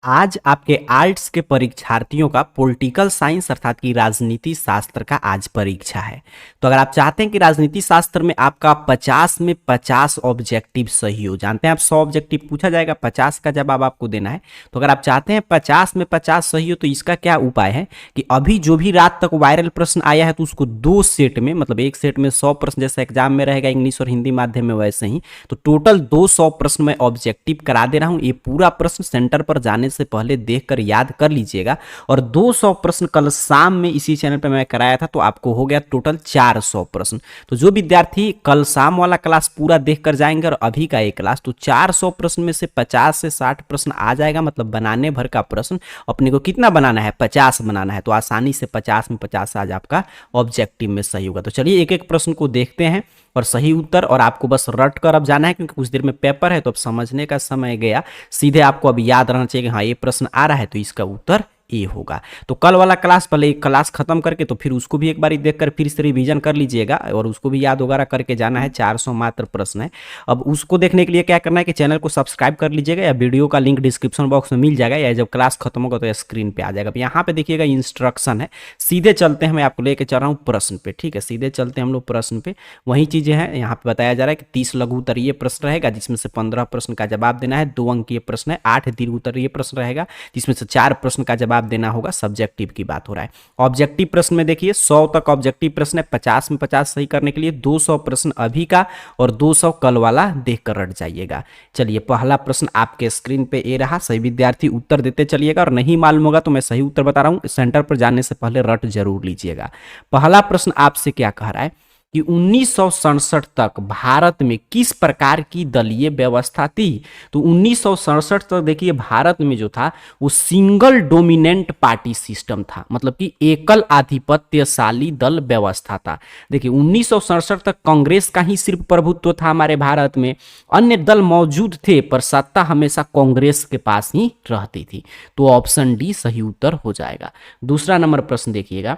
आज आपके आर्ट्स के परीक्षार्थियों का पॉलिटिकल साइंस अर्थात कि राजनीति शास्त्र का आज परीक्षा है। तो अगर आप चाहते हैं कि राजनीति शास्त्र में आपका 50 में 50 ऑब्जेक्टिव सही हो, जानते हैं आप 100 ऑब्जेक्टिव पूछा जाएगा, 50 का जवाब आपको देना है। तो अगर आप चाहते हैं 50 में 50 सही हो तो इसका क्या उपाय है कि अभी जो भी रात तक वायरल प्रश्न आया है तो उसको 2 सेट में, मतलब एक सेट में 100 प्रश्न जैसे एग्जाम में रहेगा इंग्लिश और हिंदी माध्यम में वैसे ही, तो टोटल 200 प्रश्न मैं ऑब्जेक्टिव करा दे रहा हूं। ये पूरा प्रश्न सेंटर पर जाने से पहले देखकर याद कर लीजिएगा। और 200 प्रश्न कल शाम में इसी चैनल पे मैं कराया था, तो आपको हो गया टोटल 400 प्रश्न। तो जो विद्यार्थी कल शाम वाला क्लास पूरा देखकर जाएंगे और अभी का एक क्लास, तो 400 प्रश्न में से 50 से 60 प्रश्न आ जाएगा। मतलब बनाने भर का प्रश्न अपने को कितना बनाना है, 50 बनाना है। तो आसानी से 50 में 50 आज आपका ऑब्जेक्टिव में सही होगा। तो चलिए एक एक प्रश्न को देखते हैं और सही उत्तर, और आपको बस रट कर अब जाना है क्योंकि कुछ देर में पेपर है, तो अब समझने का समय गया। सीधे आपको अब याद रहना चाहिए कि हाँ ये प्रश्न आ रहा है तो इसका उत्तर ए होगा। तो कल वाला क्लास पहले एक क्लास खत्म करके तो फिर उसको भी एक बार देखकर फिर से रिवीजन कर लीजिएगा और उसको भी याद वगैरह करके जाना है। 400 मात्र प्रश्न है। अब उसको देखने के लिए क्या करना है कि चैनल को सब्सक्राइब कर लीजिएगा, या वीडियो का लिंक डिस्क्रिप्शन बॉक्स में मिल जाएगा, या जब क्लास खत्म होगा तो स्क्रीन पे आ जाएगा। यहाँ पे देखिएगा इंस्ट्रक्शन है। सीधे चलते हैं, मैं आपको लेके चल रहा हूँ प्रश्न पे। ठीक है, सीधे चलते हैं हम लोग प्रश्न पे। वही चीजें हैं यहाँ पे बताया जा रहा है कि 30 लघु उत्तरीय प्रश्न रहेगा जिसमें से 15 प्रश्न का जवाब देना है। 2 अंकीय प्रश्न है। 8 दीर्घ उत्तरीय प्रश्न रहेगा जिसमें से 4 प्रश्न का जवाब देना होगा। ऑब्जेक्टिव की बात हो रहा है। ऑब्जेक्टिव प्रश्न में देखिए 100 तक ऑब्जेक्टिव प्रश्न है। 50 में 50 सही करने के लिए 200 प्रश्न अभी का और 200 कल वाला देखकर रट जाइएगा। चलिए पहला प्रश्न आपके स्क्रीन पे ये रहा। सही विद्यार्थी उत्तर देते चलिएगा, और नहीं मालूम होगा तो मैं सही उत्तर बता रहा हूं, सेंटर पर जाने से पहले रट जरूर लीजिएगा। पहला प्रश्न आपसे क्या कह रहा है कि 1967 तक भारत में किस प्रकार की दलीय व्यवस्था थी। तो 1967 तक देखिए भारत में जो था वो सिंगल डोमिनेंट पार्टी सिस्टम था, मतलब कि एकल आधिपत्यशाली दल व्यवस्था था। देखिए 1967 तक कांग्रेस का ही सिर्फ प्रभुत्व था हमारे भारत में, अन्य दल मौजूद थे पर सत्ता हमेशा कांग्रेस के पास ही रहती थी। तो ऑप्शन डी सही उत्तर हो जाएगा। दूसरा नंबर प्रश्न देखिएगा,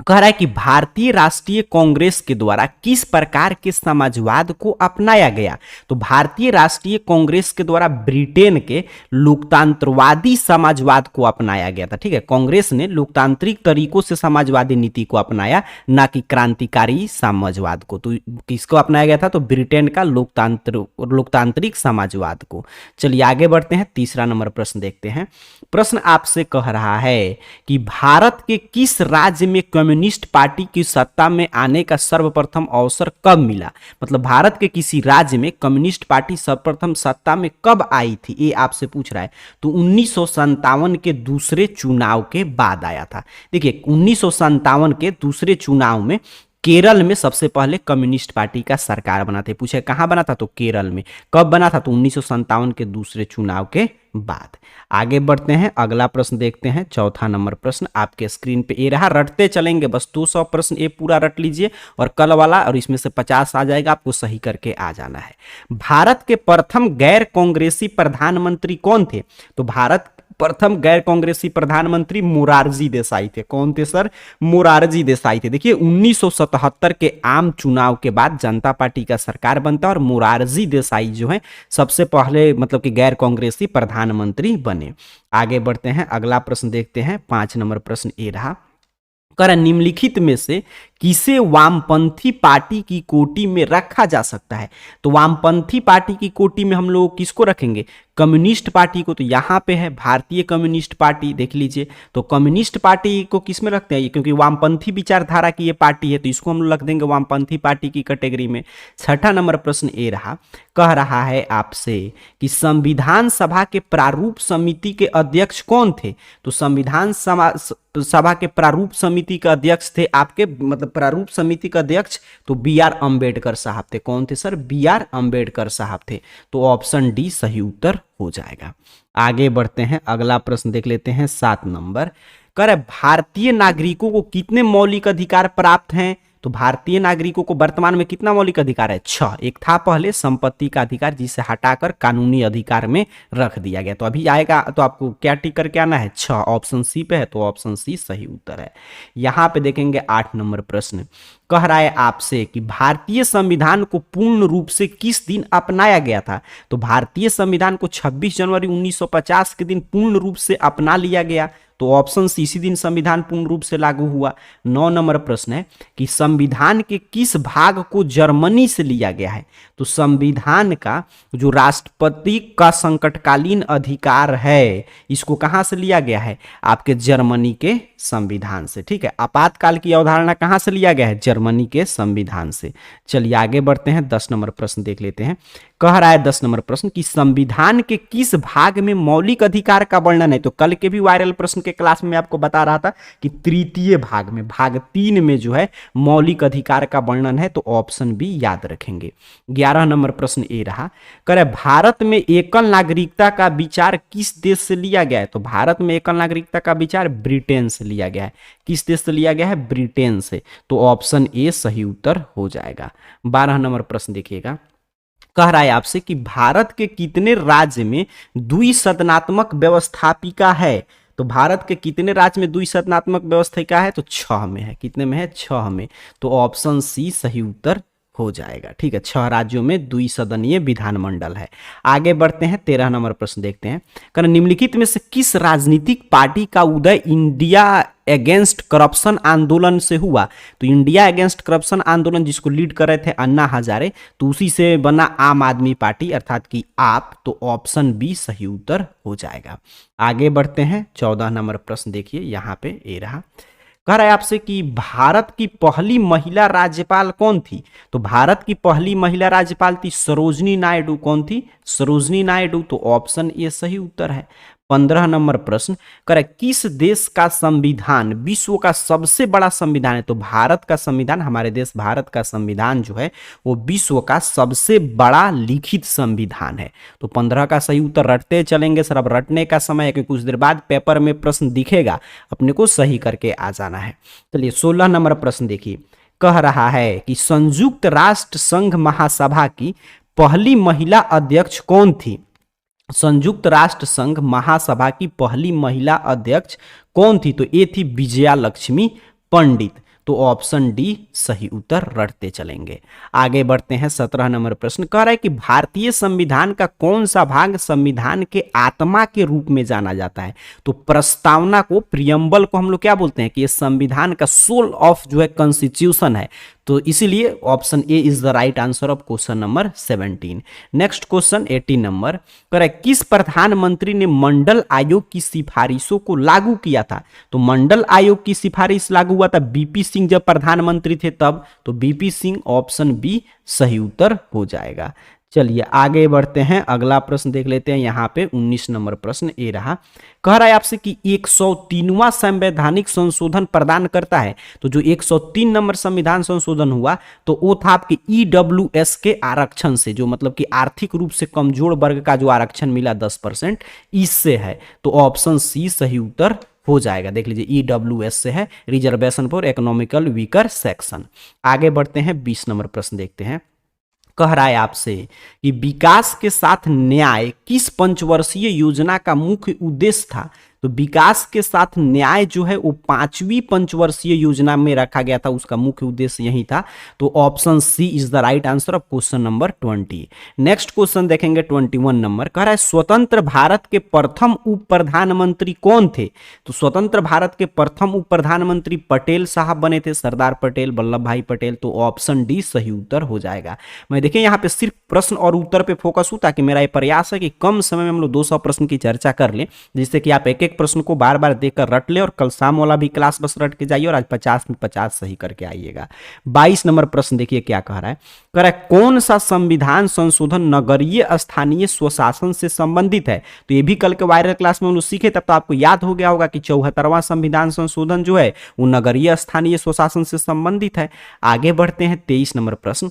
कह रहा है कि भारतीय राष्ट्रीय कांग्रेस के द्वारा किस प्रकार के समाजवाद को अपनाया गया। तो भारतीय राष्ट्रीय कांग्रेस के द्वारा ब्रिटेन के लोकतंत्रवादी समाजवाद को अपनाया गया था। ठीक है, कांग्रेस ने लोकतांत्रिक तरीकों से समाजवादी नीति को अपनाया, ना कि क्रांतिकारी समाजवाद को। तो किसको अपनाया गया था, तो ब्रिटेन का लोकतांत्रिक समाजवाद को। चलिए आगे बढ़ते हैं, तीसरा नंबर प्रश्न देखते हैं। प्रश्न आपसे कह रहा है कि भारत के किस राज्य में कम्युनिस्ट पार्टी की सत्ता में आने का सर्वप्रथम अवसर कब मिला। मतलब भारत के किसी राज्य में कम्युनिस्ट पार्टी सर्वप्रथम सत्ता में कब आई थी, ये आपसे पूछ रहा है। तो 1957 के दूसरे चुनाव के बाद आया था। देखिए 1957 के दूसरे चुनाव में केरल में सबसे पहले कम्युनिस्ट पार्टी का सरकार बना था। पूछे कहां बना था, तो केरल में। कब बना था, तो 1957 के दूसरे चुनाव के बाद। आगे बढ़ते हैं, अगला प्रश्न देखते हैं। चौथा नंबर प्रश्न आपके स्क्रीन पे ये रहा। रटते चलेंगे, बस 200 प्रश्न ये पूरा रट लीजिए और कल वाला, और इसमें से 50 आ जाएगा, आपको सही करके आ जाना है। भारत के प्रथम गैर कांग्रेसी प्रधानमंत्री कौन थे। तो भारत प्रथम गैर कांग्रेसी प्रधानमंत्री मोरारजी देसाई थे। कौन थे सर, मोरारजी देसाई थे। देखिए 1977 के आम चुनाव के बाद जनता पार्टी का सरकार बनता है और मोरारजी देसाई जो है सबसे पहले मतलब कि गैर कांग्रेसी प्रधानमंत्री बने। आगे बढ़ते हैं, अगला प्रश्न देखते हैं। 5 नंबर प्रश्न ये रहा, कर निम्नलिखित में से किसे वामपंथी पार्टी की कोटि में रखा जा सकता है। तो वामपंथी पार्टी की कोटि में हम लोग किसको रखेंगे, कम्युनिस्ट पार्टी को। तो यहां पे है भारतीय कम्युनिस्ट पार्टी, देख लीजिए। तो कम्युनिस्ट पार्टी को किसमें रखते हैं, क्योंकि वामपंथी विचारधारा की ये पार्टी है तो इसको हम लोग रख देंगे वामपंथी पार्टी की कैटेगरी में। छठा नंबर प्रश्न ये रहा, कह रहा है आपसे कि संविधान सभा के प्रारूप समिति के अध्यक्ष कौन थे। तो संविधान सभा के प्रारूप समिति का अध्यक्ष थे आपके, मतलब प्रारूप समिति का अध्यक्ष तो बी.आर. अंबेडकर साहब थे। कौन थे सर, बी.आर. अंबेडकर साहब थे। तो ऑप्शन डी सही उत्तर हो जाएगा। आगे बढ़ते हैं, अगला प्रश्न देख लेते हैं। 7 नंबर, कर भारतीय नागरिकों को कितने मौलिक अधिकार प्राप्त हैं। तो तो भारतीय नागरिकों को वर्तमान में कितना मौलिक अधिकार है? 6। एक था पहले संपत्ति का अधिकार, जिसे हटाकर कानूनी अधिकार में रख दिया गया। तो अभी आएगा तो आपको क्या टिक करके आना है? 6। ऑप्शन सी पे है, तो ऑप्शन सी सही उत्तर है। यहां पे देखेंगे 8 नंबर प्रश्न कह रहा है आपसे कि भारतीय संविधान को पूर्ण रूप से किस दिन अपनाया गया था? तो भारतीय संविधान को 26 जनवरी 1950 के दिन पूर्ण रूप से अपना लिया गया। तो ऑप्शन सी, इसी दिन संविधान पूर्ण रूप से लागू हुआ। 9 नंबर प्रश्न है कि संविधान के किस भाग को जर्मनी से लिया गया है? तो संविधान का जो राष्ट्रपति का संकटकालीन अधिकार है, इसको कहां से लिया गया है? आपके जर्मनी के संविधान से। ठीक है, आपातकाल की अवधारणा कहां से लिया गया है? जर्मनी के संविधान से। चलिए आगे बढ़ते हैं, 10 नंबर प्रश्न देख लेते हैं। कह रहा है 10 नंबर प्रश्न कि संविधान के किस भाग में मौलिक अधिकार का वर्णन है? तो कल के भी वायरल प्रश्न के क्लास में आपको बता रहा था कि तृतीय भाग में, भाग 3 में जो है मौलिक अधिकार का वर्णन है। तो ऑप्शन बी याद रखेंगे। 11 नंबर प्रश्न ए रहा, करे भारत में एकल नागरिकता का विचार किस देश से लिया गया है? तो भारत में एकल नागरिकता का विचार ब्रिटेन से लिया गया है। किस देश से लिया गया है? ब्रिटेन से। तो ऑप्शन ए सही उत्तर हो जाएगा। 12 नंबर प्रश्न देखिएगा, कह रहा है आपसे कि भारत के कितने राज्य में द्विसदनात्मक व्यवस्थापिका है? तो भारत के कितने राज्य में द्विसदनात्मक व्यवस्थापिका है? तो 6 में है। कितने में है? 6 में। तो ऑप्शन सी सही उत्तर हो जाएगा। ठीक है, 6 राज्यों में द्विसदनीय विधानमंडल है। आगे बढ़ते हैं, 13 नंबर प्रश्न देखते हैं। कारण निम्नलिखित में से किस राजनीतिक पार्टी का उदय इंडिया अगेंस्ट करप्शन आंदोलन से हुआ? तो इंडिया अगेंस्ट करप्शन आंदोलन जिसको लीड कर रहे थे अन्ना हजारे, तो उसी से बना आम आदमी पार्टी अर्थात कि आप। तो ऑप्शन बी सही उत्तर हो जाएगा। आगे बढ़ते हैं, 14 नंबर प्रश्न देखिए, यहां पे ए रहा, कह रहा है आपसे कि भारत की पहली महिला राज्यपाल कौन थी? तो भारत की पहली महिला राज्यपाल थी सरोजनी नायडू। कौन थी? सरोजनी नायडू। तो ऑप्शन ए सही उत्तर है। 15 नंबर प्रश्न करे किस देश का संविधान विश्व का सबसे बड़ा संविधान है? तो भारत का संविधान, हमारे देश भारत का संविधान जो है वो विश्व का सबसे बड़ा लिखित संविधान है। तो 15 का सही उत्तर रटते चलेंगे सर। अब रटने का समय है कि कुछ देर बाद पेपर में प्रश्न दिखेगा, अपने को सही करके आ जाना है। चलिए 16 नंबर प्रश्न देखिए, कह रहा है कि संयुक्त राष्ट्र संघ महासभा की पहली महिला अध्यक्ष कौन थी? संयुक्त राष्ट्र संघ महासभा की पहली महिला अध्यक्ष कौन थी? तो ये थी विजया लक्ष्मी पंडित। तो ऑप्शन डी सही उत्तर रटते चलेंगे। आगे बढ़ते हैं, 17 नंबर प्रश्न कह रहा है कि भारतीय संविधान का कौन सा भाग संविधान के आत्मा के रूप में जाना जाता है? तो प्रस्तावना को, प्रियम्बल को हम लोग क्या बोलते हैं कि ये संविधान का सोल ऑफ जो है कॉन्स्टिट्यूशन है। तो इसीलिए option A is the right answer of question number 17। Next question 18 number कह रहा है किस प्रधानमंत्री ने मंडल आयोग की सिफारिशों को लागू किया था? तो मंडल आयोग की सिफारिश लागू हुआ था बीपी सिंह जब प्रधानमंत्री थे तब। तो बीपी सिंह, ऑप्शन बी सही उत्तर हो जाएगा। चलिए आगे बढ़ते हैं, अगला प्रश्न देख लेते हैं। यहाँ पे 19 नंबर प्रश्न ए रहा, कह रहा है आपसे कि 103वां संवैधानिक संशोधन प्रदान करता है। तो जो 103 नंबर संविधान संशोधन हुआ तो वो था आपके ईडब्ल्यूएस के आरक्षण से, जो मतलब कि आर्थिक रूप से कमजोर वर्ग का जो आरक्षण मिला 10%, इससे है। तो ऑप्शन सी सही उत्तर हो जाएगा। देख लीजिए ईडब्ल्यूएस से है, reservation for economical weaker section. आगे बढ़ते हैं, 20 नंबर प्रश्न देखते हैं। कह रहा है आपसे कि विकास के साथ न्याय किस पंचवर्षीय योजना का मुख्य उद्देश्य था? तो विकास के साथ न्याय जो है वो 5वीं पंचवर्षीय योजना में रखा गया था, उसका मुख्य उद्देश्य यही था। तो option C is the right answer of question number 20। Next question देखेंगे 21 नंबर, कह रहा है स्वतंत्र भारत के प्रथम उप प्रधानमंत्री कौन थे? तो स्वतंत्र भारत के प्रथम उप प्रधानमंत्री पटेल साहब बने थे, सरदार पटेल, वल्लभ भाई पटेल। तो ऑप्शन डी सही उत्तर हो जाएगा। मैं देखिए यहाँ पे सिर्फ प्रश्न और उत्तर पे फोकस हूं, ताकि मेरा ये प्रयास है कि कम समय में हम लोग 200 प्रश्न की चर्चा कर लें, जिससे कि आप एक एक प्रश्न को बार बार देखकर रट ले, और कल शाम वाला भी क्लास बस रट के जाइए और आज 50 में 50 सही करके आइएगा। 22 नंबर प्रश्न देखिए क्या कह रहा है, कह रहा है कौन सा संविधान संशोधन नगरीय स्थानीय स्वशासन से संबंधित है? तो ये भी कल के वायरल क्लास में हम लोग सीखे, तब तो आपको याद हो गया होगा कि 74वां संविधान संशोधन जो है वो नगरीय स्थानीय स्वशासन से संबंधित है। आगे बढ़ते हैं, 23 नंबर प्रश्न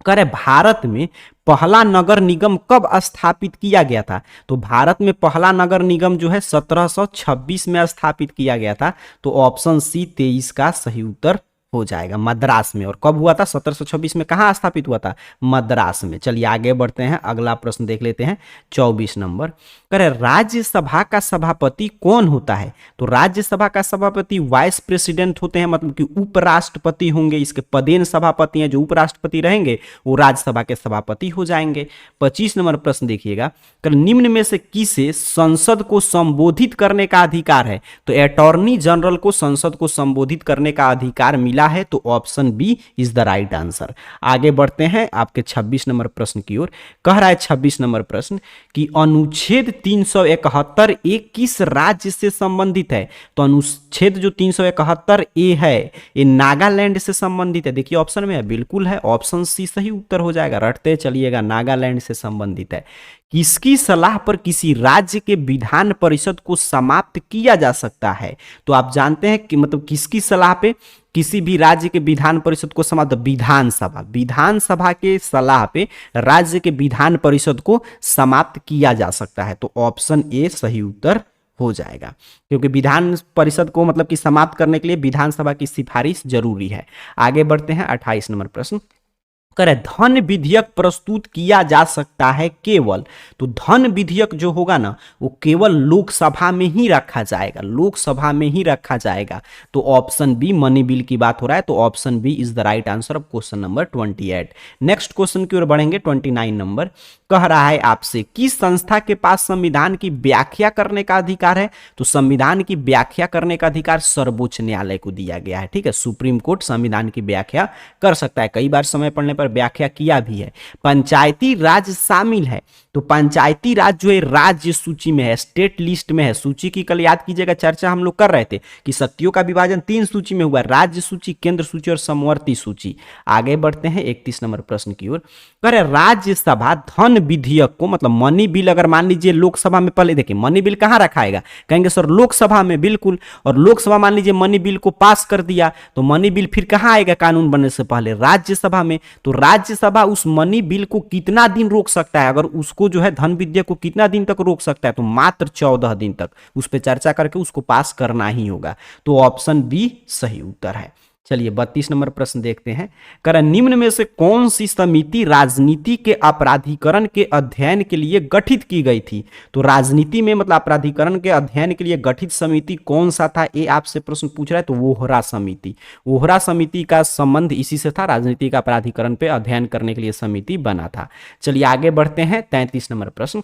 कह रहे भारत में पहला नगर निगम कब स्थापित किया गया था? तो भारत में पहला नगर निगम जो है 1726 में स्थापित किया गया था। तो ऑप्शन सी 23 का सही उत्तर हो जाएगा, मद्रास में। और कब हुआ था? 1726 में। कहाँ स्थापित हुआ था? मद्रास में। चलिए आगे बढ़ते हैं, अगला प्रश्न देख लेते हैं 24 नंबर। कह रहे राज्यसभा का सभापति कौन होता है? तो राज्यसभा का सभापति वाइस प्रेसिडेंट होते हैं, मतलब कि उपराष्ट्रपति होंगे। इसके पदेन सभापति हैं, जो उपराष्ट्रपति रहेंगे वो राज्यसभा के सभापति हो जाएंगे। 25 नंबर प्रश्न देखिएगा, निम्न में से किसे संसद को संबोधित करने का अधिकार है? तो अटॉर्नी जनरल को संसद को संबोधित करने का अधिकार मिला है, तो option B is the right answer. आगे बढ़ते हैं आपके 26 नंबर प्रश्न की ओर। कह रहा है 26 नंबर प्रश्न कि अनुच्छेद 371 ए किस राज्य से संबंधित है? तो अनुच्छेद जो 371 ए है ये नागालैंड से संबंधित है। देखिए ऑप्शन में है, बिल्कुल है, ऑप्शन सी सही उत्तर हो जाएगा। रटते चलिएगा, नागालैंड से संबंधित है। किसकी सलाह पर किसी राज्य के विधान परिषद को समाप्त किया जा सकता है? तो आप जानते हैं कि मतलब किसकी सलाह पे किसी भी राज्य के विधान परिषद को समाप्त? विधानसभा के सलाह पे राज्य के विधान परिषद को समाप्त किया जा सकता है, तो ऑप्शन ए सही उत्तर हो जाएगा। क्योंकि विधान परिषद को मतलब कि समाप्त करने के लिए विधानसभा की सिफारिश जरूरी है। आगे बढ़ते हैं 28 नंबर प्रश्न। करे धन विधेयक प्रस्तुत किया जा सकता है केवल, तो धन विधेयक जो होगा ना वो केवल लोकसभा में ही रखा जाएगा, लोकसभा में ही रखा जाएगा। तो ऑप्शन बी मनी बिल की बात हो रहा है, तो option B is the right answer of question number 28। Next question की ओर बढ़ेंगे 29 नंबर। कह रहा है आपसे किस संस्था के पास संविधान की व्याख्या करने का अधिकार है? तो संविधान की व्याख्या करने का अधिकार सर्वोच्च न्यायालय को दिया गया है। ठीक है, सुप्रीम कोर्ट संविधान की व्याख्या कर सकता है, कई बार समय पड़ने पर व्याख्या किया भी है। पंचायती राज शामिल है, तो पंचायती राज जो है राज्य सूची में है, स्टेट लिस्ट में है। सूची की कल याद कीजिएगा चर्चा हम लोग कर रहे थे कि शक्तियों का विभाजन 3 सूची में हुआ, राज्य सूची, केंद्र सूची और समवर्ती सूची। आगे बढ़ते हैं 31 नंबर प्रश्न की ओर। कह राज्यसभा धन विधेयक को मतलब मनी बिल, अगर मान लीजिए लोकसभा में, पहले देखिए मनी बिल कहां रखाएगा? कहेंगे सर लोकसभा में, बिल्कुल। और लोकसभा मान लीजिए मनी बिल को पास कर दिया, तो मनी बिल फिर कहां आएगा कानून बनने से पहले? राज्यसभा में। तो राज्यसभा उस मनी बिल को कितना दिन रोक सकता है? अगर उसको जो है धन विधेयक को कितना दिन तक रोक सकता है? तो मात्र 14 दिन तक उस पर चर्चा करके उसको पास करना ही होगा। तो ऑप्शन बी सही उत्तर है। चलिए 32 नंबर प्रश्न देखते हैं। करें निम्न में से कौन सी समिति राजनीति के अपराधीकरण के अध्ययन के लिए गठित की गई थी? तो राजनीति में मतलब अपराधीकरण के अध्ययन के लिए गठित समिति कौन सा था, ये आपसे प्रश्न पूछ रहा है। तो वोहरा समिति, वोहरा समिति का संबंध इसी से था, राजनीति का अपराधीकरण पे अध्ययन करने के लिए समिति बना था। चलिए आगे बढ़ते हैं 33 नंबर प्रश्न।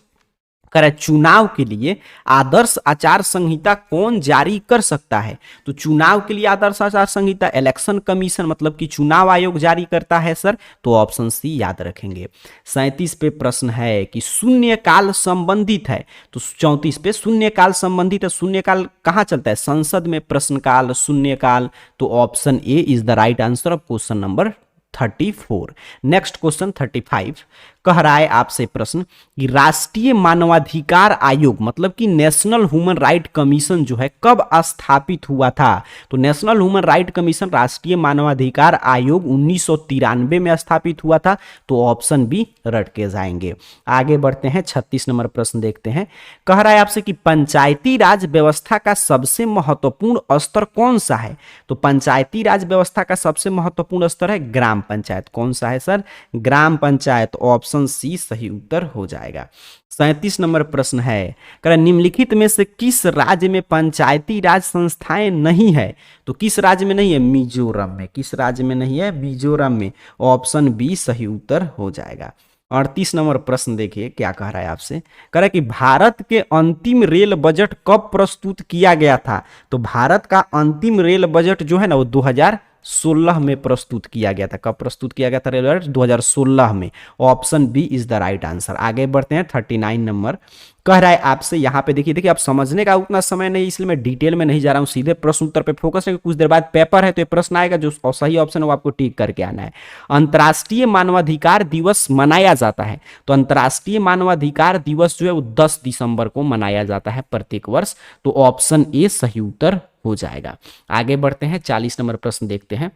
करे चुनाव के लिए आदर्श आचार संहिता कौन जारी कर सकता है? तो चुनाव के लिए आदर्श आचार संहिता इलेक्शन कमीशन मतलब कि चुनाव आयोग जारी करता है सर, तो ऑप्शन सी याद रखेंगे। 37 पे प्रश्न है कि शून्यकाल संबंधित है, तो 34 पे शून्यकाल संबंधित है। शून्यकाल कहां चलता है? संसद में प्रश्नकाल, शून्यकाल। तो option A is the right answer of question number 34। Next question 35 कह रहा है आपसे प्रश्न कि राष्ट्रीय मानवाधिकार आयोग मतलब कि नेशनल ह्यूमन राइट कमीशन जो है कब स्थापित हुआ था? तो नेशनल ह्यूमन राइट कमीशन, राष्ट्रीय मानवाधिकार आयोग 1993 में स्थापित हुआ था। तो ऑप्शन बी रट के जाएंगे। आगे बढ़ते हैं 36 नंबर प्रश्न देखते हैं। कह रहा है आपसे कि पंचायती राज व्यवस्था का सबसे महत्वपूर्ण स्तर कौन सा है? तो पंचायती राज व्यवस्था का सबसे महत्वपूर्ण स्तर है ग्राम पंचायत। कौन सा है सर? ग्राम पंचायत। ऑप्शन सी सही उत्तर हो जाएगा। 37 नंबर प्रश्न है, निम्नलिखित में से किस राज्य में पंचायती राज संस्थाएं नहीं है? तो किस राज्य में नहीं है? मिजोरम में। किस राज्य में नहीं है? मिजोरम में। ऑप्शन बी सही उत्तर हो जाएगा। 38 नंबर प्रश्न देखिए क्या कह रहा है आपसे। कह रहा है कि भारत के अंतिम रेल बजट कब प्रस्तुत किया गया था? तो भारत का अंतिम रेल बजट जो है ना वो 2016 में प्रस्तुत किया गया था। कब प्रस्तुत किया गया था रेल बजट? 2016 में। Option B is the right answer. आगे बढ़ते हैं 39 नंबर। कह रहा है आपसे यहाँ पे देखिए आप समझने का उतना समय नहीं, इसलिए मैं डिटेल में नहीं जा रहा हूँ, सीधे प्रश्न उत्तर पे फोकस है। कुछ देर बाद पेपर है तो ये प्रश्न आएगा, जो सही ऑप्शन है वो आपको टिक करके आना है। अंतर्राष्ट्रीय मानवाधिकार दिवस मनाया जाता है, तो अंतर्राष्ट्रीय मानवाधिकार दिवस जो है वो 10 दिसंबर को मनाया जाता है प्रत्येक वर्ष। तो ऑप्शन ए सही उत्तर हो जाएगा। आगे बढ़ते हैं 40 नंबर प्रश्न देखते हैं।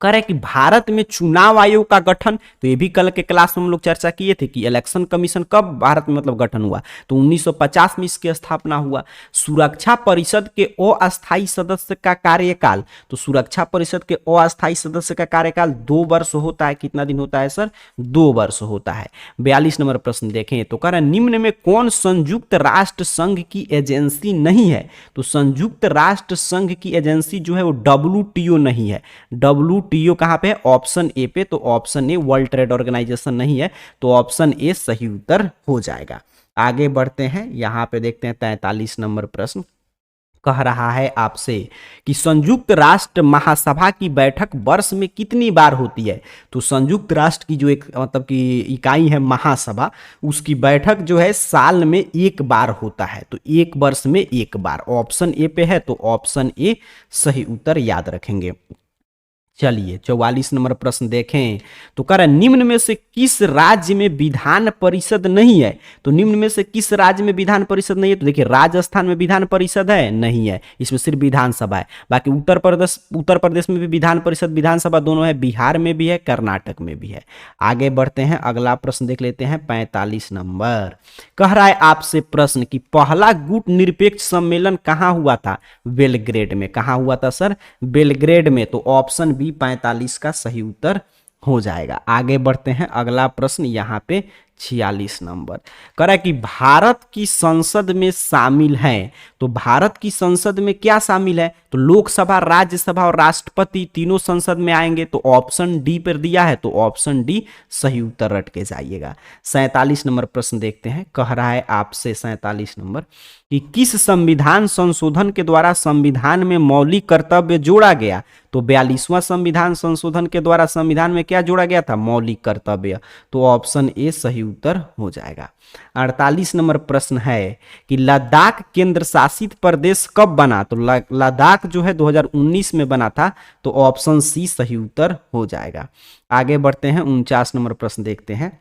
कह रहे कि भारत में चुनाव आयोग का गठन, तो ये भी कल के क्लास में हम लोग चर्चा किए थे कि इलेक्शन कमीशन कब भारत में मतलब गठन हुआ, तो 1950 में इसकी स्थापना हुआ। सुरक्षा परिषद के अस्थायी सदस्य का कार्यकाल, तो सुरक्षा परिषद के अस्थायी सदस्य का कार्यकाल 2 वर्ष होता है। कितना दिन होता है सर? 2 वर्ष होता है। 42 नंबर प्रश्न देखें, तो कह रहे निम्न में कौन संयुक्त राष्ट्र संघ की एजेंसी नहीं है? तो संयुक्त राष्ट्र संघ की एजेंसी जो है वो WTO नहीं है। WTO कहां पे है? ऑप्शन ए पे, तो option A world trade organisation नहीं है, तो ऑप्शन ए सही उत्तर हो जाएगा। आगे बढ़ते हैं, यहां पे देखते हैं 43 नंबर प्रश्न कह रहा है आपसे कि संयुक्त राष्ट्र महासभा की बैठक वर्ष में कितनी बार होती है? तो संयुक्त राष्ट्र की जो एक मतलब की इकाई है महासभा, उसकी बैठक जो है साल में 1 बार होता है, तो 1 वर्ष में 1 बार। ऑप्शन ए पे है, तो ऑप्शन ए सही उत्तर याद रखेंगे। चलिए 44 नंबर प्रश्न देखें, तो कह रहा है निम्न में से किस राज्य में विधान परिषद नहीं है? तो निम्न में से किस राज्य में विधान परिषद नहीं है? तो देखिए राजस्थान में विधान परिषद है, नहीं है, इसमें सिर्फ विधानसभा है। बाकी उत्तर प्रदेश में भी विधान परिषद विधानसभा दोनों है, बिहार में भी है, कर्नाटक में भी है। आगे बढ़ते हैं, अगला प्रश्न देख लेते हैं 45 नंबर। कह रहा है आपसे प्रश्न कि पहला गुट निरपेक्ष सम्मेलन कहां हुआ था? बेलग्रेड में। कहां हुआ था सर? बेलग्रेड में, तो ऑप्शन बी 45 का सही उत्तर हो जाएगा। आगे बढ़ते हैं, अगला प्रश्न यहां पे 46 नंबर कह रहा है कि भारत की संसद में शामिल है, तो भारत की संसद में क्या शामिल है? तो लोकसभा, राज्यसभा और राष्ट्रपति तीनों संसद में आएंगे, तो ऑप्शन डी पर दिया है, तो ऑप्शन डी सही उत्तर रट के जाइएगा। 47 नंबर प्रश्न देखते हैं, कह रहा है आपसे 47 नंबर कि किस संविधान संशोधन के द्वारा संविधान में मौलिक कर्तव्य जोड़ा गया? तो 42वां संविधान संशोधन के द्वारा संविधान में क्या जोड़ा गया था? मौलिक कर्तव्य, तो ऑप्शन ए सही उत्तर हो जाएगा। 48 नंबर प्रश्न है कि लद्दाख केंद्र शासित प्रदेश कब बना? तो लद्दाख जो है 2019 में बना था, तो ऑप्शन सी सही उत्तर हो जाएगा। आगे बढ़ते हैं, 49 नंबर प्रश्न देखते हैं।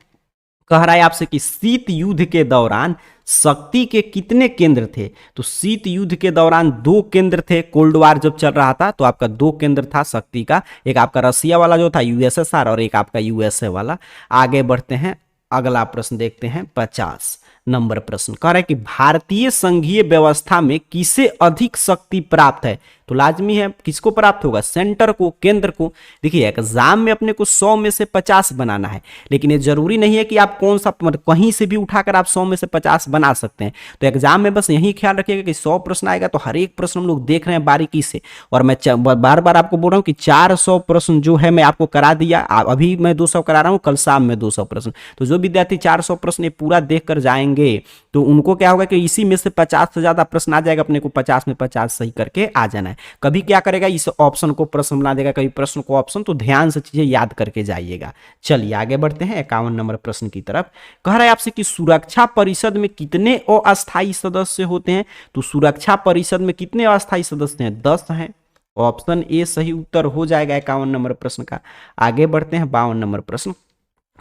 कह रहा है आपसे कि शीत युद्ध के दौरान शक्ति के कितने केंद्र थे? तो शीत युद्ध के दौरान 2 केंद्र थे। कोल्ड वार जब चल रहा था तो आपका 2 केंद्र था शक्ति का, एक आपका रसिया वाला जो था USSR और एक आपका USA वाला। आगे बढ़ते हैं, अगला प्रश्न देखते हैं 50 नंबर प्रश्न कह रहा है कि भारतीय संघीय व्यवस्था में किसे अधिक शक्ति प्राप्त है? तो लाजमी है किसको प्राप्त होगा? सेंटर को, केंद्र को। देखिए एग्जाम में अपने को 100 में से 50 बनाना है, लेकिन ये जरूरी नहीं है कि आप कौन सा मतलब कहीं से भी उठाकर आप 100 में से 50 बना सकते हैं। तो एग्जाम में बस यही ख्याल रखिएगा कि 100 प्रश्न आएगा तो हर एक प्रश्न हम लोग देख रहे हैं बारीकी से। और मैं बार बार आपको बोल रहा हूँ कि 400 प्रश्न जो है मैं आपको करा दिया, अभी मैं 200 करा रहा हूँ, कल शाम में 200 प्रश्न। तो जो विद्यार्थी 400 प्रश्न ये पूरा देख कर जाएंगे तो उनको क्या होगा कि इसी में से 50 से ज्यादा प्रश्न आ जाएगा, अपने को 50 में 50 सही करके आ जाना है। कभी क्या करेगा, इस ऑप्शन को प्रश्न बना देगा, कभी प्रश्न को ऑप्शन, तो ध्यान से चीजें याद करके जाइएगा। चलिए आगे बढ़ते हैं 51 नंबर प्रश्न की तरफ। कह रहा है आपसे कि सुरक्षा परिषद में कितने अस्थायी सदस्य होते हैं? तो सुरक्षा परिषद में कितने अस्थायी सदस्य हैं? 10 हैं। ऑप्शन ए सही उत्तर हो जाएगा 51 नंबर प्रश्न का। आगे बढ़ते हैं 52 नंबर प्रश्न।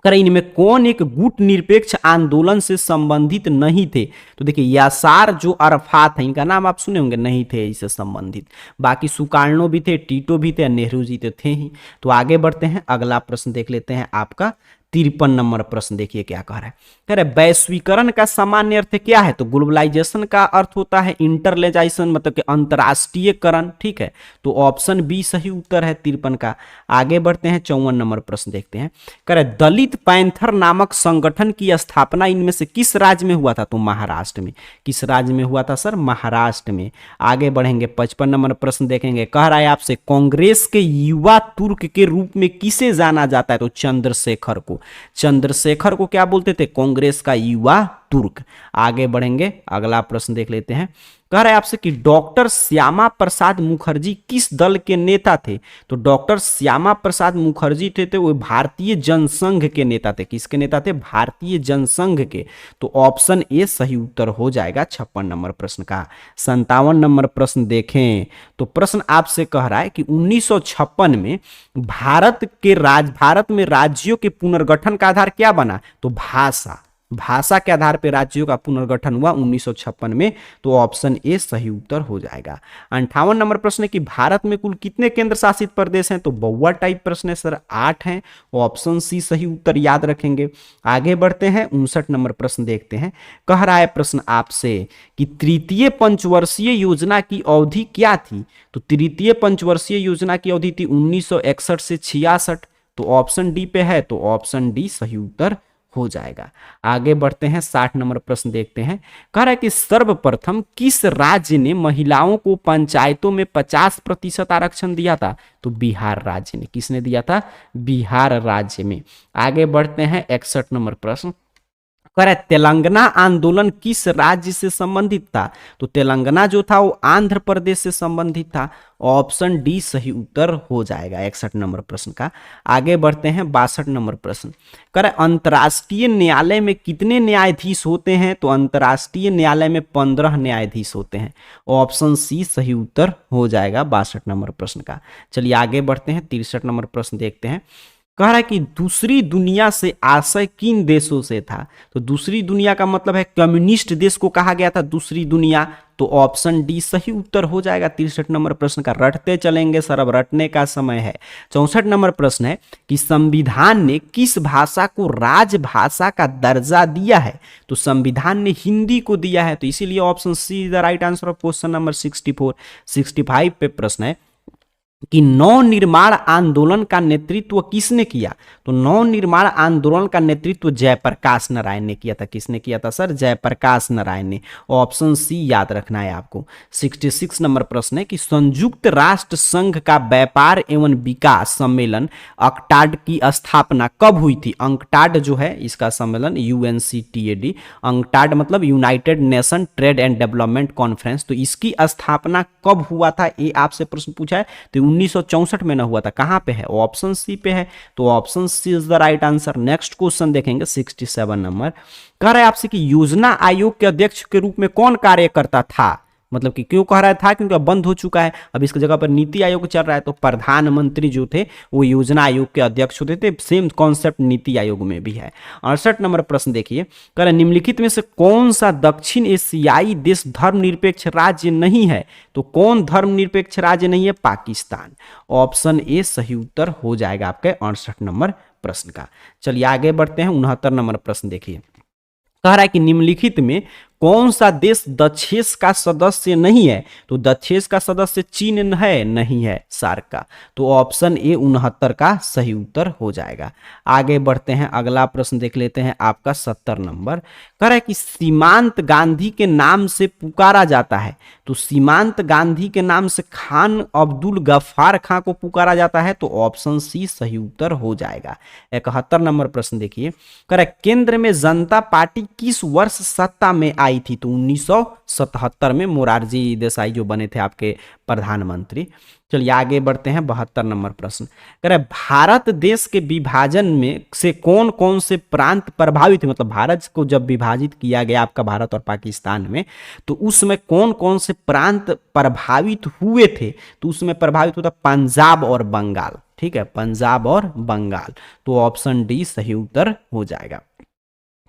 इनमें कौन एक गुट निरपेक्ष आंदोलन से संबंधित नहीं थे? तो देखिए यासार जो अरफात है, इनका नाम आप सुने होंगे, नहीं थे इससे संबंधित। बाकी सुकार्नो भी थे, टीटो भी थे, नेहरू जी तो थे ही। तो आगे बढ़ते हैं, अगला प्रश्न देख लेते हैं आपका 53 नंबर प्रश्न। देखिए क्या कह रहा है, कह रहा है वैश्वीकरण का सामान्य अर्थ क्या है? तो ग्लोबलाइजेशन का अर्थ होता है इंटरलेजाइजेशन, मतलब कि अंतरराष्ट्रीयकरण। ठीक है, तो ऑप्शन बी सही उत्तर है 53 का। आगे बढ़ते हैं 54 नंबर प्रश्न देखते हैं। कह रहा है दलित पैंथर नामक संगठन की स्थापना इनमें से किस राज्य में हुआ था? तो महाराष्ट्र में। किस राज्य में हुआ था सर? महाराष्ट्र में। आगे बढ़ेंगे 55 नंबर प्रश्न देखेंगे। कह रहा है आपसे कांग्रेस के युवा तुर्क के रूप में किसे जाना जाता है? तो चंद्रशेखर को। चंद्रशेखर को क्या बोलते थे? कांग्रेस का युवा तुर्क। आगे बढ़ेंगे, अगला प्रश्न देख लेते हैं। कह रहा है आपसे कि डॉक्टर श्यामा प्रसाद मुखर्जी किस दल के नेता थे? तो डॉक्टर श्यामा प्रसाद मुखर्जी थे वो भारतीय जनसंघ के नेता थे। किसके नेता थे? भारतीय जनसंघ के। तो ऑप्शन ए सही उत्तर हो जाएगा 56 नंबर प्रश्न का। 57 नंबर प्रश्न देखें तो प्रश्न आपसे कह रहा है कि 1956 में भारत में राज्यों के पुनर्गठन का आधार क्या बना? तो भाषा। भाषा के आधार पर राज्यों का पुनर्गठन हुआ 1956 में, तो ऑप्शन ए सही उत्तर हो जाएगा। 58 नंबर प्रश्न है कि भारत में कुल कितने केंद्र शासित प्रदेश हैं, तो बहुआ टाइप प्रश्न है सर, 8 हैं, ऑप्शन सी सही उत्तर याद रखेंगे। आगे बढ़ते हैं, 59 नंबर प्रश्न देखते हैं। कह रहा है प्रश्न आपसे कि तृतीय पंचवर्षीय योजना की अवधि क्या थी, तो तृतीय पंचवर्षीय योजना की अवधि थी 1961 से 66, तो ऑप्शन डी पे है, तो ऑप्शन डी सही उत्तर हो जाएगा। आगे बढ़ते हैं, 60 नंबर प्रश्न देखते हैं। कह रहा है कि सर्वप्रथम किस राज्य ने महिलाओं को पंचायतों में 50% आरक्षण दिया था, तो बिहार राज्य ने। किसने दिया था, बिहार राज्य में। आगे बढ़ते हैं, 61 नंबर प्रश्न। कह रहा है तेलंगाना आंदोलन किस राज्य से संबंधित था, तो तेलंगाना जो था वो आंध्र प्रदेश से संबंधित था, ऑप्शन डी सही उत्तर हो जाएगा 61 नंबर प्रश्न का। आगे बढ़ते हैं, 62 नंबर प्रश्न। कह रहा है अंतर्राष्ट्रीय न्यायालय में कितने न्यायाधीश होते हैं, तो अंतर्राष्ट्रीय न्यायालय में 15 न्यायाधीश होते हैं, ऑप्शन सी सही उत्तर हो जाएगा 62 नंबर प्रश्न का। चलिए आगे बढ़ते हैं, 63 नंबर प्रश्न देखते हैं। कह रहा है कि दूसरी दुनिया से आशय किन देशों से था, तो दूसरी दुनिया का मतलब है कम्युनिस्ट देश को कहा गया था दूसरी दुनिया, तो ऑप्शन डी सही उत्तर हो जाएगा 63 नंबर प्रश्न का। रटते चलेंगे सर, अब रटने का समय है। 64 नंबर प्रश्न है कि संविधान ने किस भाषा को राजभाषा का दर्जा दिया है, तो संविधान ने हिंदी को दिया है, तो इसीलिए option C is the right answer of question number 64। 65 पे प्रश्न है कि नवनिर्माण आंदोलन का नेतृत्व किसने किया, तो नवनिर्माण आंदोलन का नेतृत्व जयप्रकाश नारायण ने किया था। किसने किया था सर, जयप्रकाश नारायण ने, ऑप्शन सी याद रखना है आपको। 66 नंबर प्रश्न है कि संयुक्त राष्ट्र संघ का व्यापार एवं विकास सम्मेलन अंकटाड की स्थापना कब हुई थी। अंकटाड जो है इसका सम्मेलन UNCTAD, अंकटाड मतलब United nation trade and development conference, तो इसकी स्थापना कब हुआ था, ये आपसे प्रश्न पूछा है, तो 1964 में ना हुआ था। कहां पे है, ऑप्शन सी पे है, तो option C is the right answer. Next question देखेंगे, 67 नंबर। कह रहा है आपसे कि योजना आयोग के अध्यक्ष के रूप में कौन कार्य करता था, मतलब कि क्यों कह रहा था, क्योंकि अब बंद हो चुका है, अब इसकी जगह पर नीति आयोग चल रहा है, तो प्रधानमंत्री जो थे वो योजना आयोग के अध्यक्ष होते थे। सेम कॉन्सेप्ट नीति आयोग में भी है। 68 नंबर प्रश्न देखिए, कह रहे निम्नलिखित में से कौन सा दक्षिण एशियाई देश धर्मनिरपेक्ष राज्य नहीं है, तो कौन धर्मनिरपेक्ष राज्य नहीं है, पाकिस्तान, ऑप्शन ए सही उत्तर हो जाएगा आपके 68 नंबर प्रश्न का। चलिए आगे बढ़ते हैं, 69 नंबर प्रश्न देखिए। कह रहा है कि निम्नलिखित में कौन सा देश दक्षेस का सदस्य नहीं है, तो दक्षेस का सदस्य चीन है, नहीं है सार्क का, तो ऑप्शन ए 69 का सही उत्तर हो जाएगा। आगे बढ़ते हैं, अगला प्रश्न देख लेते हैं आपका 70 नंबर। कह रहा है कि सीमांत गांधी के नाम से पुकारा जाता है, तो सीमांत गांधी के नाम से खान अब्दुल गफ्फार खां को पुकारा जाता है, तो ऑप्शन सी सही उत्तर हो जाएगा। 71 नंबर प्रश्न देखिए। कह रहा है केंद्र में जनता पार्टी किस वर्ष सत्ता में आई थी, तो 1977 में मोरारजी देसाई जो बने थे आपके प्रधानमंत्री। चलिए आगे बढ़ते हैं, 72 नंबर प्रश्न। कह रहे भारत देश के विभाजन में से कौन कौन से प्रांत प्रभावित हुए, मतलब भारत को जब विभाजित किया गया आपका भारत और पाकिस्तान में, तो उसमें कौन कौन से प्रांत प्रभावित हुए थे, तो उसमें प्रभावित हुआ था पंजाब और बंगाल। ठीक है, पंजाब और बंगाल, तो ऑप्शन डी सही उत्तर हो जाएगा।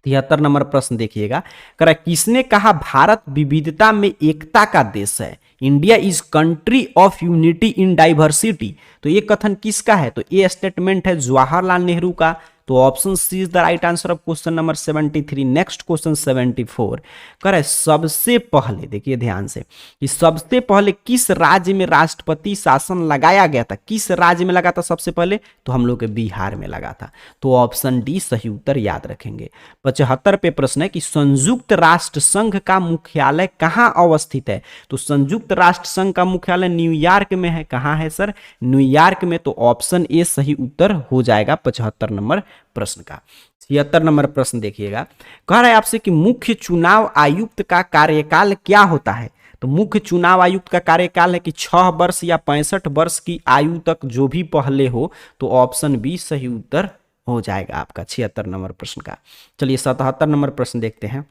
73 नंबर प्रश्न देखिएगा। कह रहा है किसने कहा भारत विविधता में एकता का देश है, India is country of unity in diversity, तो ये कथन किसका है, तो ये स्टेटमेंट है जवाहरलाल नेहरू का, तो option C is the right answer of question number 73। Next question 74। कह रहा है सबसे पहले, देखिए ध्यान से, कि सबसे पहले किस राज्य में राष्ट्रपति शासन लगाया गया था, किस राज्य में लगा था सबसे पहले, तो हम लोग के बिहार में लगा था, तो ऑप्शन डी सही उत्तर याद रखेंगे। 75 पे प्रश्न है कि संयुक्त राष्ट्र संघ का मुख्यालय कहाँ अवस्थित है, तो संयुक्त राष्ट्र संघ का मुख्यालय न्यूयॉर्क में है। कहाँ है सर, न्यूयॉर्क में, तो ऑप्शन ए सही उत्तर हो जाएगा 75 नंबर प्रश्न का। 76 नंबर प्रश्न देखिएगा। कह रहा है आपसे कि मुख्य चुनाव आयुक्त का कार्यकाल क्या होता है, तो मुख्य चुनाव आयुक्त का कार्यकाल है कि 6 वर्ष या 65 वर्ष की आयु तक जो भी पहले हो, तो ऑप्शन बी सही उत्तर हो जाएगा आपका 76 नंबर प्रश्न का। चलिए 77 नंबर प्रश्न देखते हैं।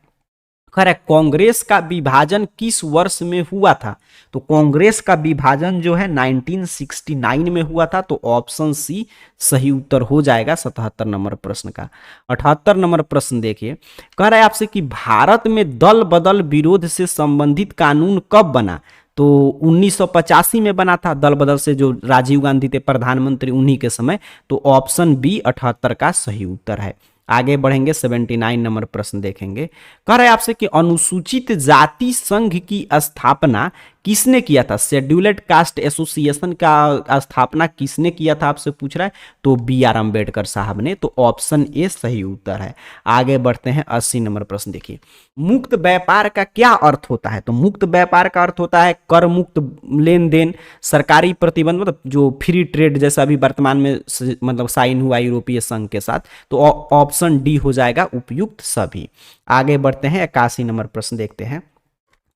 खैर कांग्रेस का विभाजन किस वर्ष में हुआ था? तो कांग्रेस का विभाजन जो है 1969 में हुआ था। तो ऑप्शन सी सही उत्तर हो जाएगा 77 नंबर प्रश्न का। 78 नंबर प्रश्न देखिए, कह रहा है आपसे कि भारत में दल बदल विरोध से संबंधित कानून कब बना? तो 1985 में बना था, दल बदल से, जो राजीव गांधी थे प्रधानमंत्री उन्हीं के समय। तो ऑप्शन बी 78 का सही उत्तर है। आगे बढ़ेंगे, 79 नंबर प्रश्न देखेंगे। कह रहे हैं आपसे कि अनुसूचित जाति संघ की स्थापना किसने किया था? शेड्यूल्ड कास्ट एसोसिएशन का स्थापना किसने किया था आपसे पूछ रहा है। तो बी आर अम्बेडकर साहब ने। तो ऑप्शन ए सही उत्तर है। आगे बढ़ते हैं, 80 नंबर प्रश्न देखिए, मुक्त व्यापार का क्या अर्थ होता है? तो मुक्त व्यापार का अर्थ होता है कर मुक्त लेन देन, सरकारी प्रतिबंध, मतलब जो फ्री ट्रेड जैसा अभी वर्तमान में मतलब साइन हुआ यूरोपीय संघ के साथ। तो ऑप्शन डी हो जाएगा उपयुक्त सभी। आगे बढ़ते हैं, 81 नंबर प्रश्न देखते हैं।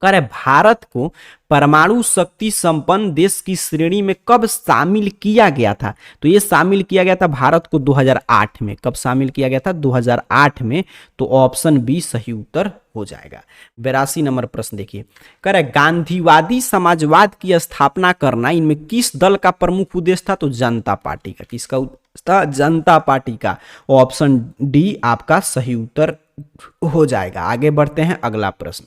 कह रहे भारत को परमाणु शक्ति संपन्न देश की श्रेणी में कब शामिल किया गया था? तो ये शामिल किया गया था भारत को 2008 में। कब शामिल किया गया था? 2008 में। तो ऑप्शन बी सही उत्तर हो जाएगा। 82 नंबर प्रश्न देखिए, कह रहे गांधीवादी समाजवाद की स्थापना करना इनमें किस दल का प्रमुख उद्देश्य था? तो जनता पार्टी का। किसका था? जनता पार्टी का। ऑप्शन डी आपका सही उत्तर हो जाएगा। आगे बढ़ते हैं, अगला प्रश्न।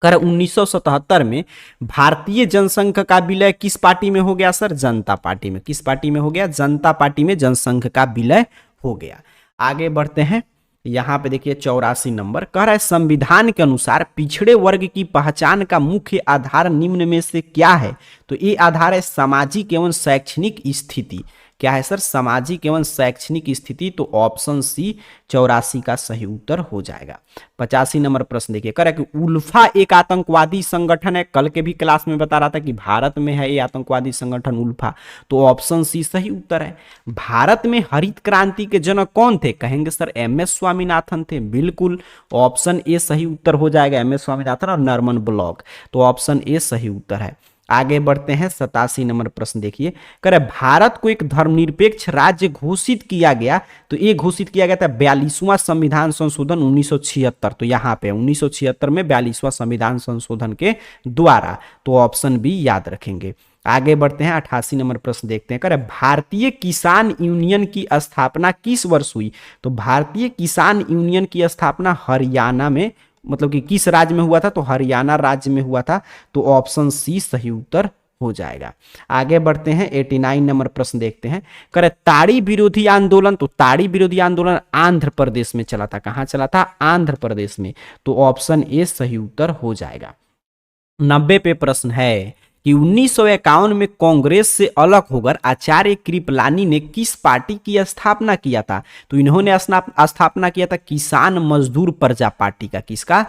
कर 1977 में भारतीय जनसंघ का विलय किस पार्टी में हो गया सर? जनता पार्टी में। किस पार्टी में हो गया? जनता पार्टी में जनसंघ का विलय हो गया। आगे बढ़ते हैं, यहां पे देखिए 84 नंबर, कह रहा है संविधान के अनुसार पिछड़े वर्ग की पहचान का मुख्य आधार निम्न में से क्या है? तो ये आधार है सामाजिक एवं शैक्षणिक स्थिति। क्या है सर? सामाजिक एवं शैक्षणिक स्थिति। तो ऑप्शन सी 84 का सही उत्तर हो जाएगा। 85 नंबर प्रश्न देखिए, कह रहा है कि उल्फा एक आतंकवादी संगठन है। कल के भी क्लास में बता रहा था कि भारत में है ये आतंकवादी संगठन उल्फा। तो ऑप्शन सी सही उत्तर है। भारत में हरित क्रांति के जनक कौन थे? कहेंगे सर एमएस स्वामीनाथन थे। बिल्कुल, ऑप्शन ए सही उत्तर हो जाएगा, एमएस स्वामीनाथन और नॉर्मन ब्लॉक। तो ऑप्शन ए सही उत्तर है। आगे बढ़ते हैं, 87 नंबर प्रश्न देखिए, कह रहे भारत को एक धर्मनिरपेक्ष राज्य घोषित किया गया। तो ये घोषित किया गया था 42वां संविधान संशोधन 1976। तो यहाँ पे 1976 में 42वां संविधान संशोधन के द्वारा। तो ऑप्शन बी याद रखेंगे। आगे बढ़ते हैं, 88 नंबर प्रश्न देखते हैं, कह रहे भारतीय किसान यूनियन की स्थापना किस वर्ष हुई? तो भारतीय किसान यूनियन की स्थापना हरियाणा में, मतलब कि किस राज्य में हुआ था? तो हरियाणा राज्य में हुआ था। तो ऑप्शन सी सही उत्तर हो जाएगा। आगे बढ़ते हैं, 89 नंबर प्रश्न देखते हैं, करे ताड़ी विरोधी आंदोलन। तो ताड़ी विरोधी आंदोलन आंध्र प्रदेश में चला था। कहां चला था? आंध्र प्रदेश में। तो ऑप्शन ए सही उत्तर हो जाएगा। 90 पे प्रश्न है कि 1951 में कांग्रेस से अलग होकर आचार्य कृपलानी ने किस पार्टी की स्थापना किया था? तो इन्होंने स्थापना किया था किसान मजदूर प्रजा पार्टी का। किसका?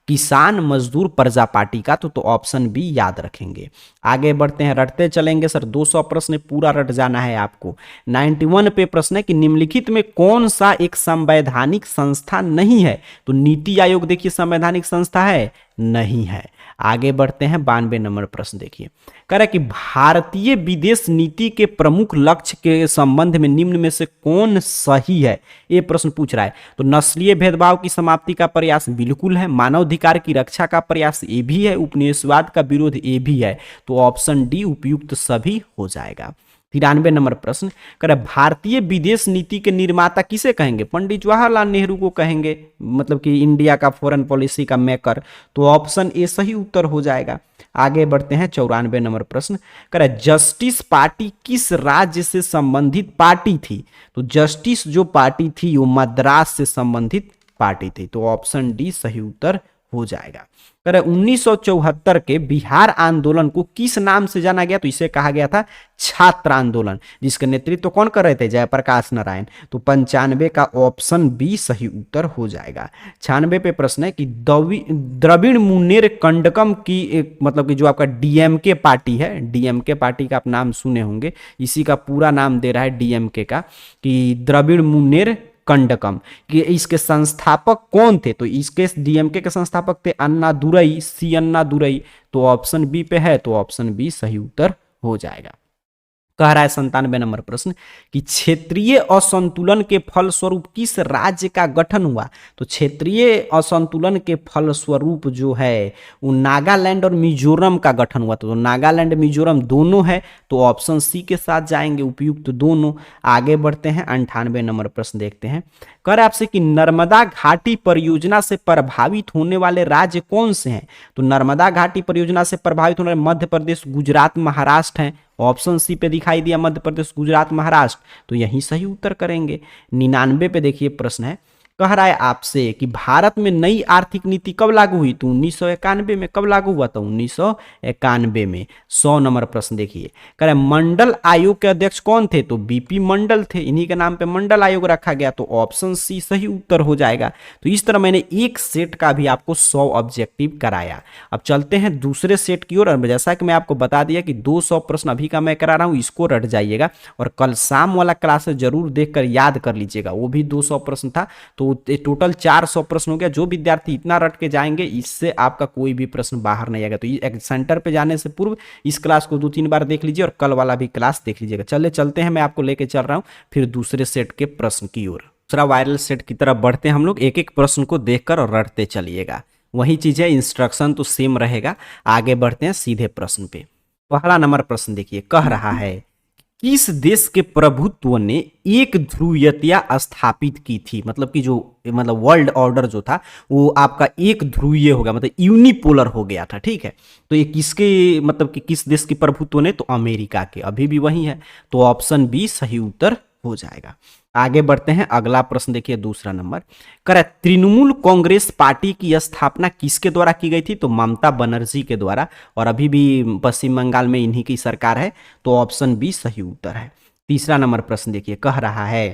किसान मजदूर प्रजा पार्टी का। तो ऑप्शन बी याद रखेंगे। आगे बढ़ते हैं, रटते चलेंगे सर, 200 प्रश्न पूरा रट जाना है आपको। 91 पे प्रश्न है कि निम्नलिखित में कौन सा एक संवैधानिक संस्था नहीं है? तो नीति आयोग देखिए संवैधानिक संस्था है? नहीं है। आगे बढ़ते हैं, 92 नंबर प्रश्न देखिए, कह रहा है कि भारतीय विदेश नीति के प्रमुख लक्ष्य के संबंध में निम्न में से कौन सही है? ये प्रश्न पूछ रहा है। तो नस्लीय भेदभाव की समाप्ति का प्रयास बिल्कुल है, मानवाधिकार की रक्षा का प्रयास ये भी है, उपनिवेशवाद का विरोध ये भी है। तो ऑप्शन डी उपयुक्त सभी हो जाएगा। 93 नंबर प्रश्न, कह रहा भारतीय विदेश नीति के निर्माता किसे कहेंगे? पंडित जवाहरलाल नेहरू को कहेंगे, मतलब कि इंडिया का फॉरेन पॉलिसी का मेकर। तो ऑप्शन ए सही उत्तर हो जाएगा। आगे बढ़ते हैं, 94 नंबर प्रश्न, कह रहा जस्टिस पार्टी किस राज्य से संबंधित पार्टी थी? तो जस्टिस जो पार्टी थी वो मद्रास से संबंधित पार्टी थी। तो ऑप्शन डी सही उत्तर हो जाएगा। 1974 के बिहार आंदोलन को किस नाम से जाना गया? तो इसे कहा गया था छात्र आंदोलन, जिसका नेतृत्व कौन कर रहे थे? जयप्रकाश नारायण। तो 95 का ऑप्शन बी सही उत्तर हो जाएगा। 96 पे प्रश्न है कि द्रविड़ मुन्नेर कंडकम की एक, मतलब कि जो आपका डीएमके पार्टी है, डीएमके पार्टी का आप नाम सुने होंगे, इसी का पूरा नाम दे रहा है डीएमके का, कि द्रविड़ मुन्नेर कंडकम, कि इसके संस्थापक कौन थे? तो इसके डीएमके के संस्थापक थे अन्ना दुरई, सी अन्ना दुरई। तो ऑप्शन बी पे है। तो ऑप्शन बी सही उत्तर हो जाएगा। कह रहा है 97 नंबर प्रश्न कि क्षेत्रीय असंतुलन के फलस्वरूप किस राज्य का गठन हुआ। तो क्षेत्रीय असंतुलन के फलस्वरूप जो है वो नागालैंड और मिजोरम का गठन हुआ। तो नागालैंड मिजोरम दोनों है, तो ऑप्शन सी के साथ जाएंगे, उपयुक्त दोनों। आगे बढ़ते हैं 98 नंबर प्रश्न देखते हैं। कह रहा है आपसे कि नर्मदा घाटी परियोजना से प्रभावित होने वाले राज्य कौन से हैं। तो नर्मदा घाटी परियोजना से प्रभावित होने वाले मध्य प्रदेश, गुजरात, महाराष्ट्र हैं। ऑप्शन सी पे दिखाई दिया मध्य प्रदेश, गुजरात, महाराष्ट्र, तो यही सही उत्तर करेंगे। 99 पे देखिए प्रश्न है, कह रहा है आपसे कि भारत में नई आर्थिक नीति कब लागू हुई। तो 1991 में। कब लागू हुआ था? 1991 में। 100 नंबर प्रश्न देखिए, कह रहे मंडल आयोग के अध्यक्ष कौन थे। तो बीपी मंडल थे, इन्हीं के नाम पे मंडल आयोग रखा गया, तो ऑप्शन सी सही उत्तर हो जाएगा। तो इस तरह मैंने एक सेट का भी आपको 100 ऑब्जेक्टिव कराया। अब चलते हैं दूसरे सेट की ओर। जैसा कि मैं आपको बता दिया कि 200 प्रश्न अभी का मैं करा रहा हूं, इसको रट जाइएगा और कल शाम वाला क्लास जरूर देखकर याद कर लीजिएगा, वो भी 200 प्रश्न था। तो टोटल 400 प्रश्न हो गया। जो विद्यार्थी इतना रट के जाएंगे, इससे आपका कोई भी प्रश्न बाहर नहीं आएगा। तो ये सेंटर पे जाने से पूर्व इस क्लास को 2-3 बार देख लीजिए और कल वाला भी क्लास देख लीजिएगा। चलते हैं, मैं आपको लेके चल रहा हूं फिर दूसरे सेट के प्रश्न की ओर। दूसरा वायरल सेट की तरफ बढ़ते हैं हम लोग। एक एक प्रश्न को देखकर और रटते चलिएगा। वही चीज है, इंस्ट्रक्शन तो सेम रहेगा। आगे बढ़ते हैं सीधे प्रश्न पे। पहला नंबर प्रश्न देखिए, कह रहा है किस देश के प्रभुत्व ने एक ध्रुवीयता स्थापित की थी। मतलब कि जो वर्ल्ड ऑर्डर जो था वो आपका एक ध्रुवीय हो गया, मतलब यूनिपोलर हो गया था। ठीक है, तो ये किसके मतलब कि किस देश के प्रभुत्व ने। तो अमेरिका के, अभी भी वही है, तो ऑप्शन बी सही उत्तर हो जाएगा। आगे बढ़ते हैं, अगला प्रश्न देखिए, दूसरा नंबर। कर तृणमूल कांग्रेस पार्टी की स्थापना किसके द्वारा की गई थी। तो ममता बनर्जी के द्वारा, और अभी भी पश्चिम बंगाल में इन्हीं की सरकार है, तो ऑप्शन बी सही उत्तर है। तीसरा नंबर प्रश्न देखिए, कह रहा है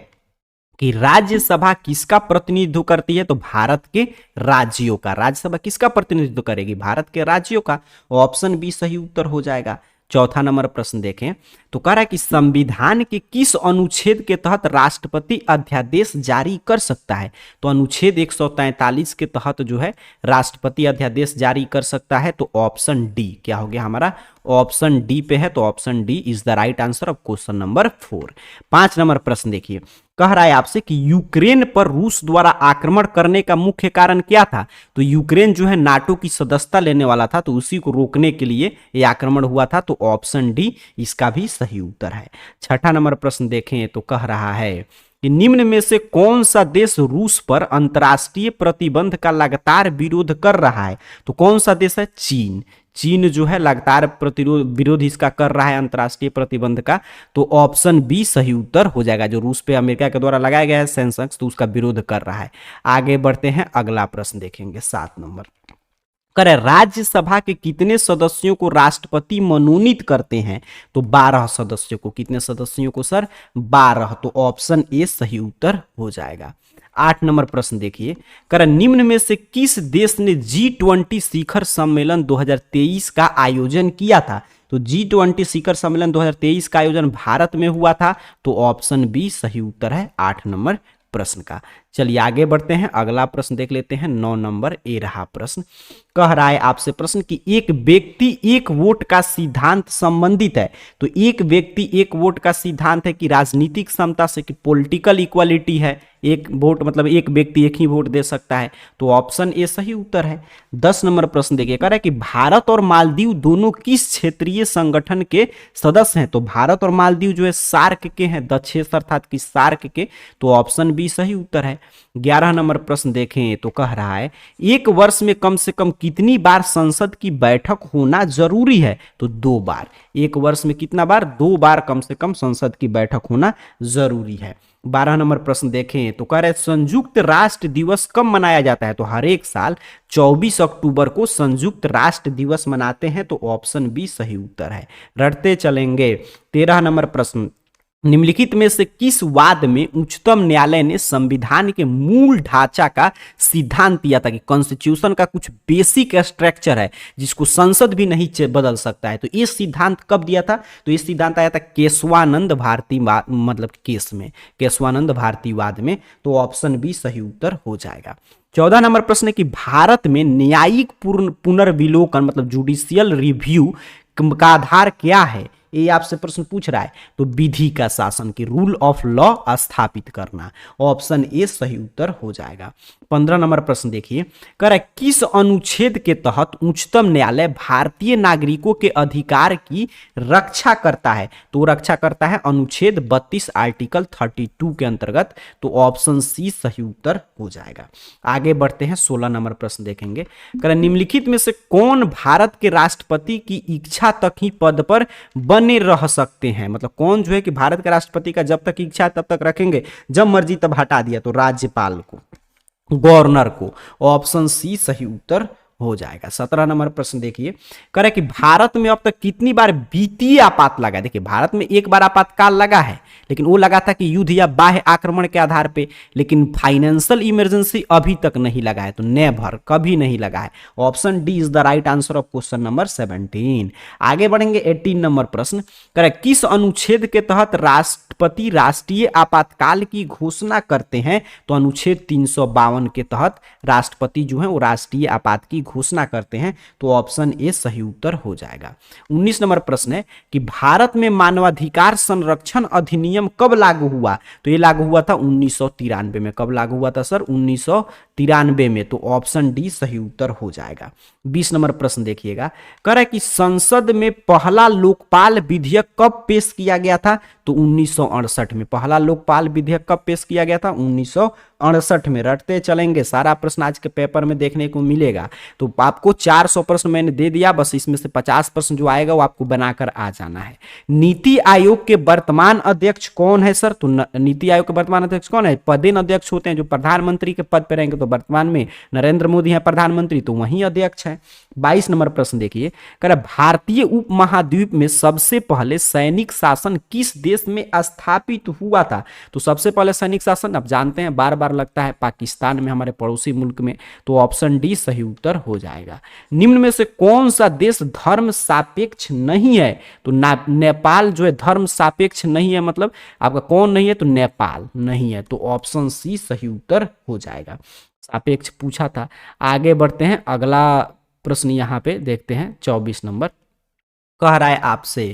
कि राज्यसभा किसका प्रतिनिधित्व करती है। तो भारत के राज्यों का। राज्यसभा किसका प्रतिनिधित्व करेगी। भारत के राज्यों का, ऑप्शन बी सही उत्तर हो जाएगा। चौथा नंबर प्रश्न देखें, तो कह रहा है कि संविधान के किस अनुच्छेद के तहत राष्ट्रपति अध्यादेश जारी कर सकता है। तो अनुच्छेद 143 के तहत जो है राष्ट्रपति अध्यादेश जारी कर सकता है। तो ऑप्शन डी क्या हो गया हमारा, ऑप्शन डी पे है, तो option D is the right answer of question number 4। 5 number प्रश्न देखिए, कह रहा है आपसे कि यूक्रेन पर रूस द्वारा आक्रमण करने का मुख्य कारण क्या था। तो यूक्रेन जो है नाटो की सदस्यता लेने वाला था, तो उसी को रोकने के लिए यह आक्रमण हुआ था। तो ऑप्शन डी इसका भी सही उत्तर है। छठा नंबर प्रश्न देखें, तो कह रहा है कि निम्न में से कौन सा देश रूस पर अंतर्राष्ट्रीय प्रतिबंध का लगातार विरोध कर रहा है। तो कौन सा देश है, चीन। चीन जो है लगातार विरोध इसका कर रहा है अंतर्राष्ट्रीय प्रतिबंध का। तो ऑप्शन बी सही उत्तर हो जाएगा। जो रूस पे अमेरिका के द्वारा लगाया गया है सैंक्शन, तो उसका विरोध कर रहा है। आगे बढ़ते हैं, अगला प्रश्न देखेंगे 7 नंबर। करे राज्यसभा के कितने सदस्यों को राष्ट्रपति मनोनीत करते हैं। तो 12 सदस्यों को। कितने सदस्यों को सर, 12। तो ऑप्शन ए सही उत्तर हो जाएगा। 8 नंबर प्रश्न देखिए, कर निम्न में से किस देश ने G20 शिखर सम्मेलन 2023 का आयोजन किया था। तो G20 शिखर सम्मेलन 2023 का आयोजन भारत में हुआ था। तो ऑप्शन बी सही उत्तर है 8 नंबर प्रश्न का। चलिए आगे बढ़ते हैं, अगला प्रश्न देख लेते हैं। 9 नंबर ए रहा प्रश्न। कह रहा है आपसे प्रश्न कि एक व्यक्ति एक वोट का सिद्धांत संबंधित है। तो एक व्यक्ति एक वोट का सिद्धांत है कि राजनीतिक समता से, कि पॉलिटिकल इक्वालिटी है। एक वोट मतलब एक व्यक्ति एक ही वोट दे सकता है। तो ऑप्शन ए सही उत्तर है। 10 नंबर प्रश्न देखिए, कह रहा है कि भारत और मालदीव दोनों किस क्षेत्रीय संगठन के सदस्य हैं। तो भारत और मालदीव जो है सार्क के हैं, द6 अर्थात कि सार्क के। तो ऑप्शन बी सही उत्तर है। 11 नंबर प्रश्न देखें, तो कह रहा है एक वर्ष में कम से कम कितनी बार संसद की बैठक होना जरूरी है। तो 2 बार। एक वर्ष में कितना बार, 2 बार कम से कम संसद की बैठक होना जरूरी है। 12 नंबर प्रश्न देखें, तो कह रहे संयुक्त राष्ट्र दिवस कब मनाया जाता है। तो हर एक साल 24 अक्टूबर को संयुक्त राष्ट्र दिवस मनाते हैं। तो ऑप्शन बी सही उत्तर है। रटते चलेंगे। 13 नंबर प्रश्न, निम्नलिखित में से किस वाद में उच्चतम न्यायालय ने संविधान के मूल ढांचा का सिद्धांत दिया था, कि कॉन्स्टिट्यूशन का कुछ बेसिक स्ट्रक्चर है जिसको संसद भी नहीं बदल सकता है। तो ये सिद्धांत कब दिया था। तो ये सिद्धांत आया था केशवानंद भारती मतलब केस में, केशवानंद भारती वाद में। तो ऑप्शन बी सही उत्तर हो जाएगा। 14 नंबर प्रश्न है कि भारत में न्यायिक पुनर्विलोकन मतलब जुडिशियल रिव्यू का आधार क्या है। ये आपसे प्रश्न पूछ रहा है तो विधि का शासन की रूल ऑफ लॉ स्थापित करना, ऑप्शन ए सही उत्तर हो जाएगा। 15 नंबर प्रश्न देखिए, कह रहा है किस अनुच्छेद के तहत उच्चतम न्यायालय भारतीय नागरिकों के अधिकार की रक्षा करता है? तो रक्षा करता है अनुच्छेद 32 आर्टिकल 32 के अंतर्गत, तो ऑप्शन सी सही उत्तर हो जाएगा। आगे बढ़ते हैं, 16 नंबर प्रश्न देखेंगे। कह रहा है निम्नलिखित में से कौन भारत के राष्ट्रपति की इच्छा तक ही पद पर बने रह सकते हैं? मतलब कौन जो है कि भारत के राष्ट्रपति का जब तक इच्छा तब तक रखेंगे, जब मर्जी तब हटा दिया, तो राज्यपाल को, गवर्नर को, ऑप्शन सी सही उत्तर हो जाएगा। 17 नंबर प्रश्न देखिए, कह रहा है कि भारत में अब तक कितनी बार वित्तीय आपात लगा है? देखिए भारत में एक बार आपातकाल लगा है, लेकिन वो लगा था कि युद्ध या बाह्य आक्रमण के आधार पे, लेकिन फाइनेंशियल इमरजेंसी अभी तक नहीं लगा है, तो नेवर, कभी नहीं लगा है। Option D is the right answer of question number 17। आगे बढ़ेंगे, 18 नंबर प्रश्न, कह रहा है किस अनुच्छेद के तहत राष्ट्रपति राष्ट्रीय आपातकाल की घोषणा करते हैं? तो अनुच्छेद 352 के तहत राष्ट्रपति जो है वो राष्ट्रीय आपात की घोषणा करते हैं, तो ऑप्शन ए सही उत्तर हो जाएगा। 19 नंबर प्रश्न है कि भारत में मानवाधिकार संरक्षण अधिनियम कब लागू हुआ? तो ये लागू हुआ था 1993 में। कब लागू हुआ था सर? 1993 में, तो ऑप्शन डी सही उत्तर हो जाएगा। 20 नंबर प्रश्न देखिएगा, कह रहा है कि संसद में पहला लोकपाल विधेयक कब पेश किया गया था? तो 1968 में। पहला लोकपाल विधेयक कब पेश किया गया था? 1968 में। रटते चलेंगे, सारा प्रश्न आज के पेपर में देखने को मिलेगा। तो आपको 400 प्रश्न मैंने दे दिया, बस इसमें से 50 प्रश्न जो आएगा वो आपको बनाकर आ जाना है। नीति आयोग के वर्तमान अध्यक्ष कौन है सर? तो नीति आयोग के वर्तमान अध्यक्ष कौन है? पदेन अध्यक्ष होते हैं, जो प्रधानमंत्री के पद पर रहेंगे, तो वर्तमान में नरेंद्र मोदी है प्रधानमंत्री, तो वही अध्यक्ष है। 22 नंबर प्रश्न देखिए, कह रहा भारतीय उपमहाद्वीप में सबसे पहले सैनिक शासन किस देश में स्थापित हुआ था? तो सबसे पहले सैनिक शासन आप जानते हैं, बार बार लगता है, पाकिस्तान में, हमारे पड़ोसी मुल्क में, तो ऑप्शन डी सही उत्तर हो जाएगा। निम्न में से कौन सा देश धर्म सापेक्ष नहीं है? तो नेपाल जो है धर्म सापेक्ष नहीं है, मतलब आपका कौन नहीं है? तो नेपाल नहीं है, तो ऑप्शन सी सही उत्तर हो जाएगा। सापेक्ष पूछा था। आगे बढ़ते हैं, अगला प्रश्न यहां पे देखते हैं, 24 नंबर कह रहा है आपसे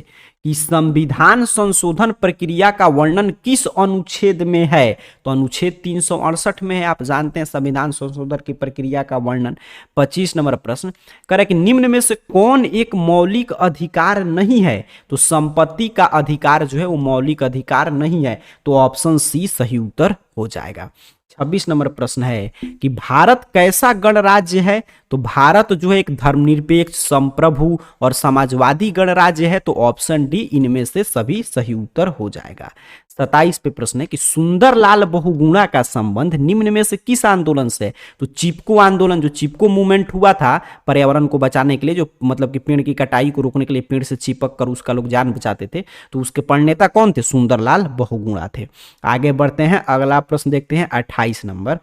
कि संविधान संशोधन प्रक्रिया का वर्णन किस अनुच्छेद में है? तो अनुच्छेद 368 में है। आप जानते हैं संविधान संशोधन की प्रक्रिया का वर्णन। 25 नंबर प्रश्न कह रहा है कि निम्न में से कौन एक मौलिक अधिकार नहीं है? तो संपत्ति का अधिकार जो है वो मौलिक अधिकार नहीं है, तो ऑप्शन सी सही उत्तर हो जाएगा। 26 नंबर प्रश्न है कि भारत कैसा गणराज्य है? तो भारत जो है एक धर्मनिरपेक्ष, संप्रभु और समाजवादी गणराज्य है, तो ऑप्शन डी इनमें से सभी सही उत्तर हो जाएगा। 27 पे प्रश्न है कि सुंदरलाल बहुगुणा का संबंध निम्न में से किस आंदोलन से? तो चिपको आंदोलन, जो चिपको मूवमेंट हुआ था पर्यावरण को बचाने के लिए, जो मतलब कि पेड़ की कटाई को रोकने के लिए पेड़ से चिपक कर उसका लोग जान बचाते थे, तो उसके प्रणेता कौन थे? सुंदरलाल बहुगुणा थे। आगे बढ़ते हैं, अगला प्रश्न देखते हैं, 28 नंबर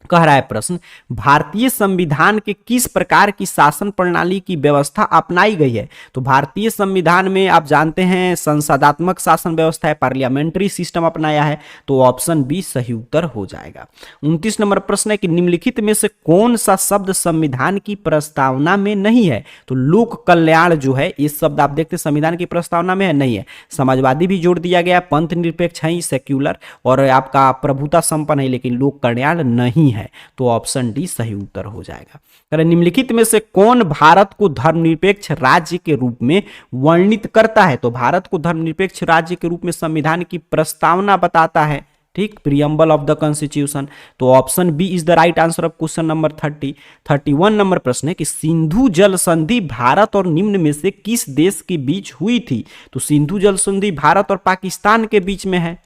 कह रहा है प्रश्न, भारतीय संविधान के किस प्रकार की शासन प्रणाली की व्यवस्था अपनाई गई है? तो भारतीय संविधान में आप जानते हैं संसदात्मक शासन व्यवस्था है, पार्लियामेंट्री सिस्टम अपनाया है, तो ऑप्शन बी सही उत्तर हो जाएगा। 29 नंबर प्रश्न है कि निम्नलिखित में से कौन सा शब्द संविधान की प्रस्तावना में नहीं है? तो लोक कल्याण जो है, इस शब्द आप देखते संविधान की प्रस्तावना में है, नहीं है। समाजवादी भी जोड़ दिया गया, पंथ निरपेक्ष है, सेक्युलर, और आपका प्रभुता संपन्न है, लेकिन लोक कल्याण नहीं है, तो ऑप्शन डी सही उत्तर हो जाएगा। निम्नलिखित में से कौन भारत को धर्मनिरपेक्ष राज्य के रूप में वर्णित करता है? तो भारत को धर्मनिरपेक्ष राज्य के रूप में संविधान की प्रस्तावना बताता है, ठीक, प्रियम्बल ऑफ द कॉन्स्टिट्यूशन, तो option B is the right answer of question number 30। 31 number प्रश्न है कि सिंधु जल संधि भारत और निम्न में से किस देश के बीच हुई थी? तो सिंधु जल संधि भारत और पाकिस्तान के बीच में है,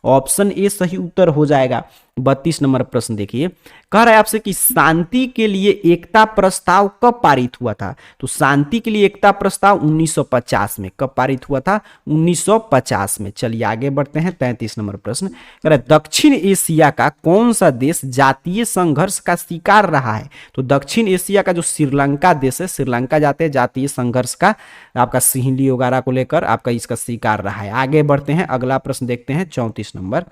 ऑप्शन ए सही उत्तर हो जाएगा। 32 नंबर प्रश्न देखिए, कह रहा है आपसे कि शांति के लिए एकता प्रस्ताव कब पारित हुआ था? तो शांति के लिए एकता प्रस्ताव 1950 में। कब पारित हुआ था? 1950 में। चलिए आगे बढ़ते हैं, 33 नंबर प्रश्न कह रहा है दक्षिण एशिया का कौन सा देश जातीय संघर्ष का शिकार रहा है? तो दक्षिण एशिया का जो श्रीलंका देश है, श्रीलंका जाते हैं जातीय संघर्ष का, आपका सिंहली वगैरह को लेकर आपका इसका शिकार रहा है। आगे बढ़ते हैं, अगला प्रश्न देखते हैं, 34 नंबर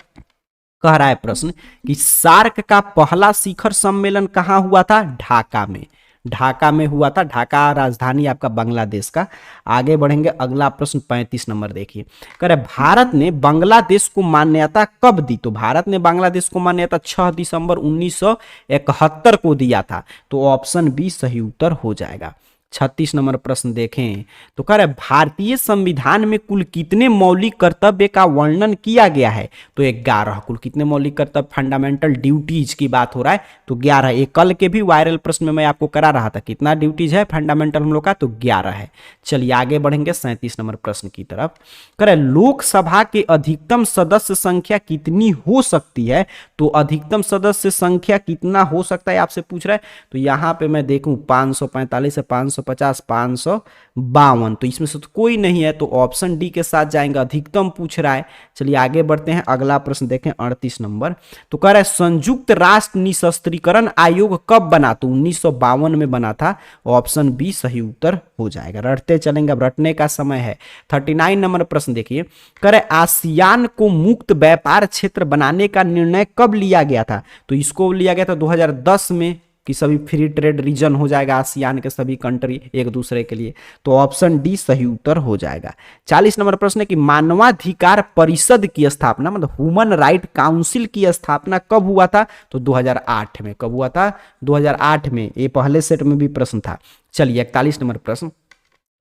कह रहा है प्रश्न कि सार्क का पहला शिखर सम्मेलन कहां हुआ था? ढाका में। ढाका में हुआ था। ढाका राजधानी आपका बांग्लादेश का। आगे बढ़ेंगे, अगला प्रश्न 35 नंबर देखिए। कह रहे भारत ने बांग्लादेश को मान्यता कब दी? तो भारत ने बांग्लादेश को मान्यता 6 दिसंबर 1971 को दिया था। तो ऑप्शन बी सही उत्तर हो जाएगा। 36 नंबर प्रश्न देखें तो कह रहे भारतीय संविधान में कुल कितने मौलिक कर्तव्य का वर्णन किया गया है? तो 11। कुल कितने मौलिक कर्तव्य, फंडामेंटल ड्यूटीज की बात हो रहा है, तो 11। एक कल के भी वायरल प्रश्न में मैं आपको करा रहा था, कितना ड्यूटीज है फंडामेंटल हम लोग का, तो 11 है। चलिए आगे बढ़ेंगे 37 नंबर प्रश्न की तरफ। कह रहे लोकसभा के अधिकतम सदस्य संख्या कितनी हो सकती है? तो अधिकतम सदस्य संख्या कितना हो सकता है आपसे पूछ रहा है। तो यहां पे मैं देखूं 545 से 550, 552, तो इसमें से तो कोई नहीं है, तो ऑप्शन डी के साथ जाएंगे, अधिकतम पूछ रहा है। चलिए आगे बढ़ते हैं, अगला प्रश्न देखें 38 नंबर। तो कह रहा है संयुक्त राष्ट्र निशस्त्रीकरण आयोग कब बना? तो 1952 में बना था। ऑप्शन बी सही उत्तर हो जाएगा। रटते चलेंगे, अब रटने का समय है। 39 नंबर प्रश्न देखिए। कह रहे आसियान को मुक्त व्यापार क्षेत्र बनाने का निर्णय कब लिया गया था? तो इसको लिया गया था 2010 में कि सभी फ्री ट्रेड रीजन हो जाएगा आसियान के सभी कंट्री एक दूसरे के लिए। तो ऑप्शन डी सही उत्तर हो जाएगा। 40 नंबर प्रश्न है कि मानवाधिकार परिषद की स्थापना, मतलब ह्यूमन राइट काउंसिल की स्थापना कब हुआ था? तो 2008 में। कब हुआ था? 2008 में। ये पहले सेट में भी प्रश्न था। चलिए 41 नंबर प्रश्न।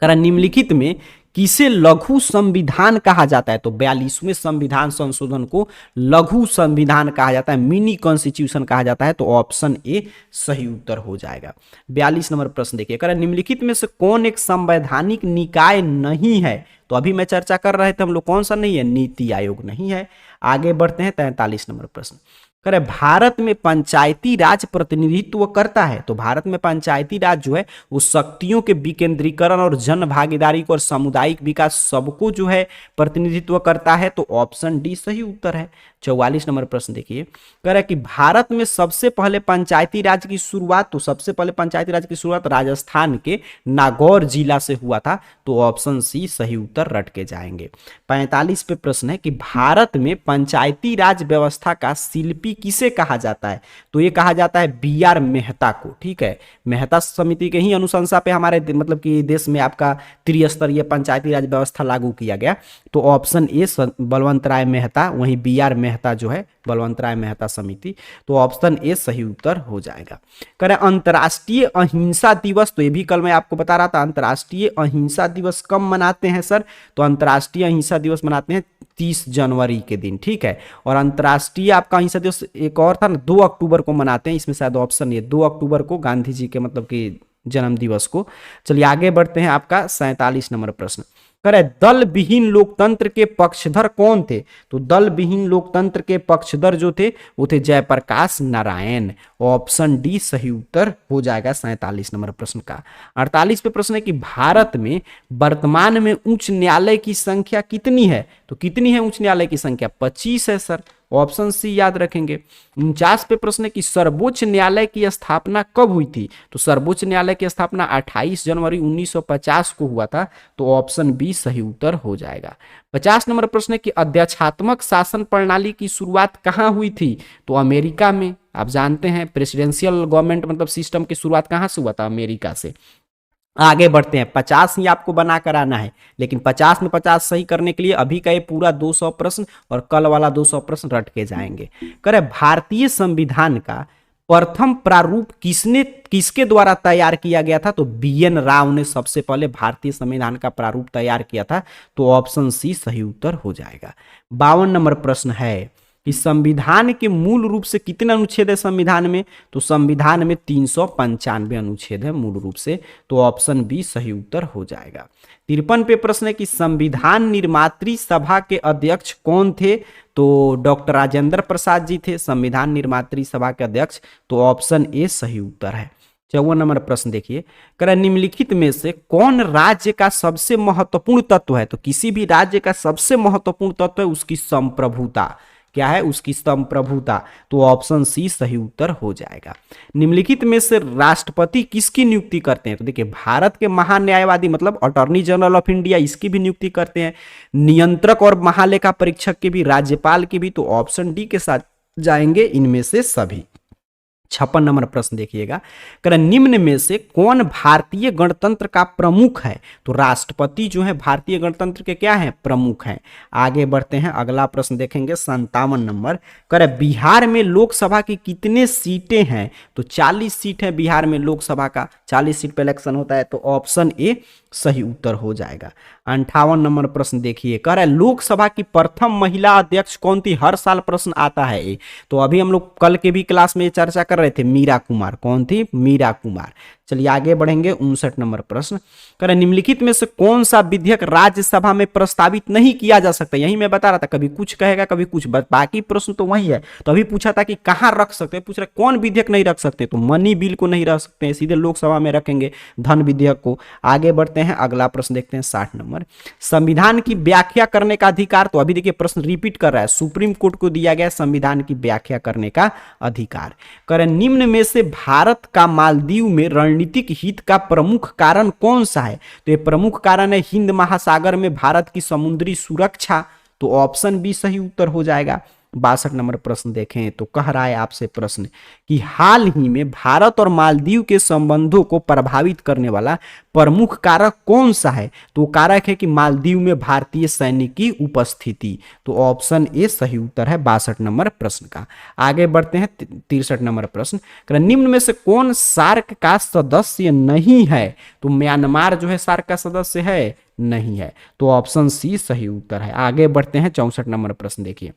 करा निम्नलिखित में किसे लघु संविधान कहा जाता है? तो 42वें संविधान संशोधन को लघु संविधान कहा जाता है, मिनी कॉन्स्टिट्यूशन कहा जाता है। तो ऑप्शन ए सही उत्तर हो जाएगा। 42 नंबर प्रश्न देखिए। कह रहा निम्नलिखित में से कौन एक संवैधानिक निकाय नहीं है? तो अभी मैं चर्चा कर रहे थे हम लोग, कौन सा नहीं है? नीति आयोग नहीं है। आगे बढ़ते हैं 43 नंबर प्रश्न। कह रहे भारत में पंचायती राज प्रतिनिधित्व करता है? तो भारत में पंचायती राज जो है वो शक्तियों के विकेंद्रीकरण और जन भागीदारी को और सामुदायिक विकास सबको जो है प्रतिनिधित्व करता है। तो ऑप्शन डी सही उत्तर है। 44 नंबर प्रश्न देखिए। कह रहा है कि भारत में सबसे पहले पंचायती राज की शुरुआत, तो सबसे पहले पंचायती राज की शुरुआत राजस्थान के नागौर जिला से हुआ था। तो ऑप्शन सी सही उत्तर रट के जाएंगे। 45 पे प्रश्न है कि भारत में पंचायती राज व्यवस्था का शिल्पी किसे कहा जाता है? तो ये कहा जाता है बी आर मेहता को। ठीक है, मेहता समिति के ही अनुशंसा पे हमारे मतलब कि देश में आपका त्रिस्तरीय पंचायती राज व्यवस्था लागू किया गया। तो ऑप्शन ए बलवंत राय मेहता, वहीं बी आर मेहता जो है बलवंत राय मेहता समिति। तो ऑप्शन ए सही उत्तर हो जाएगा। कह रहे अंतर्राष्ट्रीय अहिंसा दिवस, तो ये भी कल मैं आपको बता रहा था, अंतर्राष्ट्रीय अहिंसा दिवस कब मनाते हैं सर? तो अंतर्राष्ट्रीय अहिंसा दिवस मनाते हैं 30 जनवरी के दिन। ठीक है, और अंतर्राष्ट्रीय आपका अहिंसा दिवस एक और था ना, 2 अक्टूबर को मनाते हैं। इसमें शायद ऑप्शन ये 2 अक्टूबर को गांधी जी के मतलब कि जन्म दिवस को। चलिए आगे बढ़ते हैं, आपका 47 नंबर प्रश्न। करे दल विहीन लोकतंत्र के पक्षधर कौन थे? तो दल विहीन लोकतंत्र के पक्षधर जो थे वो थे जयप्रकाश नारायण। ऑप्शन डी सही उत्तर हो जाएगा 47 नंबर प्रश्न का। 48 पे प्रश्न है कि भारत में वर्तमान में उच्च न्यायालय की संख्या कितनी है? तो कितनी है उच्च न्यायालय की संख्या? 25 है सर। ऑप्शन सी याद रखेंगे। 49 पे प्रश्न है कि सर्वोच्च न्यायालय की स्थापना कब हुई थी? तो सर्वोच्च न्यायालय की स्थापना 28 जनवरी 1950 को हुआ था। तो ऑप्शन बी सही उत्तर हो जाएगा। 50 नंबर प्रश्न है कि अध्यक्षात्मक शासन प्रणाली की शुरुआत कहां हुई थी? तो अमेरिका में। आप जानते हैं प्रेसिडेंशियल गवर्नमेंट मतलब सिस्टम की शुरुआत कहां से हुआ था? अमेरिका से। आगे बढ़ते हैं, 50 ही आपको बना कर आना है, लेकिन 50 में 50 सही करने के लिए अभी का ये पूरा 200 प्रश्न और कल वाला 200 प्रश्न रट के जाएंगे। करे भारतीय संविधान का प्रथम प्रारूप किसके द्वारा तैयार किया गया था? तो बी.एन. राव ने सबसे पहले भारतीय संविधान का प्रारूप तैयार किया था। तो ऑप्शन सी सही उत्तर हो जाएगा। 52 नंबर प्रश्न है कि संविधान के मूल रूप से कितने अनुच्छेद है संविधान में? तो संविधान में 395 अनुच्छेद है मूल रूप से। तो ऑप्शन बी सही उत्तर हो जाएगा। 53 पे प्रश्न है कि संविधान निर्मात्री सभा के अध्यक्ष कौन थे? तो डॉक्टर राजेंद्र प्रसाद जी थे संविधान निर्मात्री सभा के अध्यक्ष। तो ऑप्शन ए सही उत्तर है। 54 नंबर प्रश्न देखिए, कह रहा निम्नलिखित में से कौन राज्य का सबसे महत्वपूर्ण तत्व है? तो किसी भी राज्य का सबसे महत्वपूर्ण तत्व है उसकी संप्रभुता। क्या है? उसकी संप्रभुता। तो ऑप्शन सी सही उत्तर हो जाएगा। निम्नलिखित में से राष्ट्रपति किसकी नियुक्ति करते हैं? तो देखिए भारत के महान्यायवादी मतलब अटॉर्नी जनरल ऑफ इंडिया इसकी भी नियुक्ति करते हैं। नियंत्रक और महालेखा परीक्षक की भी, राज्यपाल की भी। तो ऑप्शन डी के साथ जाएंगे इनमें से सभी। 56 नंबर प्रश्न देखिएगा, कह निम्न में से कौन भारतीय गणतंत्र का प्रमुख है? तो राष्ट्रपति जो है भारतीय गणतंत्र के क्या है? प्रमुख हैं। आगे बढ़ते हैं, अगला प्रश्न देखेंगे 57 नंबर, कह बिहार में लोकसभा की कितने सीटें हैं? तो 40 सीट है बिहार में लोकसभा का, 40 सीट पे इलेक्शन होता है, तो ऑप्शन ए सही उत्तर हो जाएगा। 58 नंबर प्रश्न देखिए, कह रहा है लोकसभा की प्रथम महिला अध्यक्ष कौन थी? हर साल प्रश्न आता है ये, तो अभी हम लोग कल के भी क्लास में ये चर्चा कर रहे थे, मीरा कुमार। कौन थी? मीरा कुमार। चलिए आगे बढ़ेंगे, 59 नंबर प्रश्न, कह रहे निम्नलिखित में से कौन सा विधेयक राज्यसभा में प्रस्तावित नहीं किया जा सकता? यही मैं बता रहा था, कभी कुछ कहेगा कभी कुछ, बाकी प्रश्न तो वही है। तो अभी पूछा था कि कहां रख सकते हैं, पूछ रहे कौन विधेयक नहीं रख सकते, तो मनी बिल को नहीं रख सकते हैं, सीधे लोकसभा में रखेंगे धन विधेयक को। आगे बढ़ते हैं, अगला प्रश्न देखते हैं 60 नंबर, संविधान की व्याख्या करने का अधिकार। तो अभी देखिए प्रश्न रिपीट कर रहा है, सुप्रीम कोर्ट को दिया गया संविधान की व्याख्या करने का अधिकार। कह रहे निम्न में से भारत का मालदीव में रणनीतिक हित का प्रमुख कारण कौन सा है? तो ये प्रमुख कारण है हिंद महासागर में भारत की समुद्री सुरक्षा, तो ऑप्शन बी सही उत्तर हो जाएगा। 62 नंबर प्रश्न देखें, तो कह रहा है आपसे प्रश्न कि हाल ही में भारत और मालदीव के संबंधों को प्रभावित करने वाला प्रमुख कारक कौन सा है? तो कारक है कि मालदीव में भारतीय सैनिक की उपस्थिति, तो ऑप्शन ए सही उत्तर है 62 नंबर प्रश्न का। आगे बढ़ते हैं 63 नंबर प्रश्न, निम्न में से कौन सार्क का सदस्य नहीं है? तो म्यांमार जो है सार्क का सदस्य है? नहीं है, तो ऑप्शन सी सही उत्तर है। आगे बढ़ते हैं 64 नंबर प्रश्न देखिए,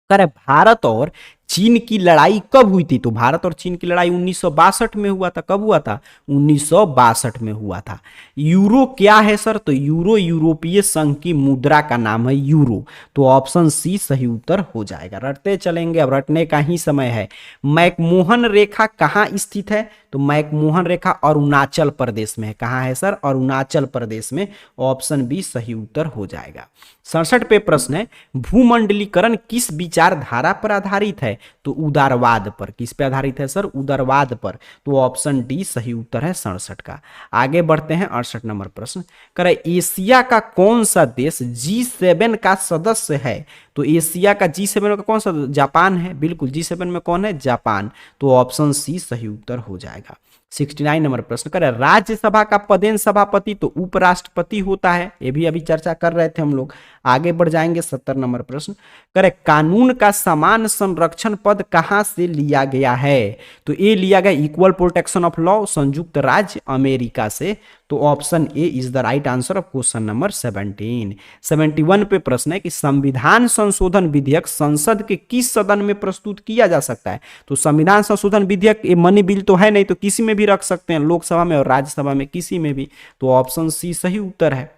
कर भारत और चीन की लड़ाई कब हुई थी? तो भारत और चीन की लड़ाई 1962 में हुआ था। कब हुआ था? 1962 में हुआ था। यूरो क्या है सर? तो यूरो यूरोपीय संघ की मुद्रा का नाम है यूरो, तो ऑप्शन सी सही उत्तर हो जाएगा। रटते चलेंगे, अब रटने का ही समय है। मैकमोहन रेखा कहाँ स्थित है? तो मैकमोहन रेखा अरुणाचल प्रदेश में है। कहाँ है सर? अरुणाचल प्रदेश में, ऑप्शन बी सही उत्तर हो जाएगा। 67 पे प्रश्न है, भूमंडलीकरण किस विचारधारा पर आधारित है? तो उदारवाद पर। किस पे आधारित है सर? उदारवाद पर, तो ऑप्शन डी सही उत्तर है 67 का। आगे बढ़ते हैं 68 नंबर प्रश्न, करे एशिया का कौन सा देश G7 का सदस्य है? तो एशिया का G7 का कौन सा? जापान है, बिल्कुल। G7 में कौन है? जापान, तो ऑप्शन सी सही उत्तर हो जाएगा। 69 नंबर प्रश्न, करे राज्यसभा का पदेन सभापति तो उपराष्ट्रपति होता है, ये भी अभी चर्चा कर रहे थे हम लोग। आगे बढ़ जाएंगे 70 नंबर प्रश्न, करे कानून का समान संरक्षण पद कहां से लिया गया है? तो ये लिया गया इक्वल प्रोटेक्शन ऑफ लॉ, संयुक्त राज्य अमेरिका से, तो option A is the right answer of question number 17। 71 पे प्रश्न है कि संविधान संशोधन विधेयक संसद के किस सदन में प्रस्तुत किया जा सकता है? तो संविधान संशोधन विधेयक ये मनी बिल तो है नहीं, तो किसी में भी रख सकते हैं, लोकसभा में और राज्यसभा में, किसी में भी, तो ऑप्शन सी सही उत्तर है।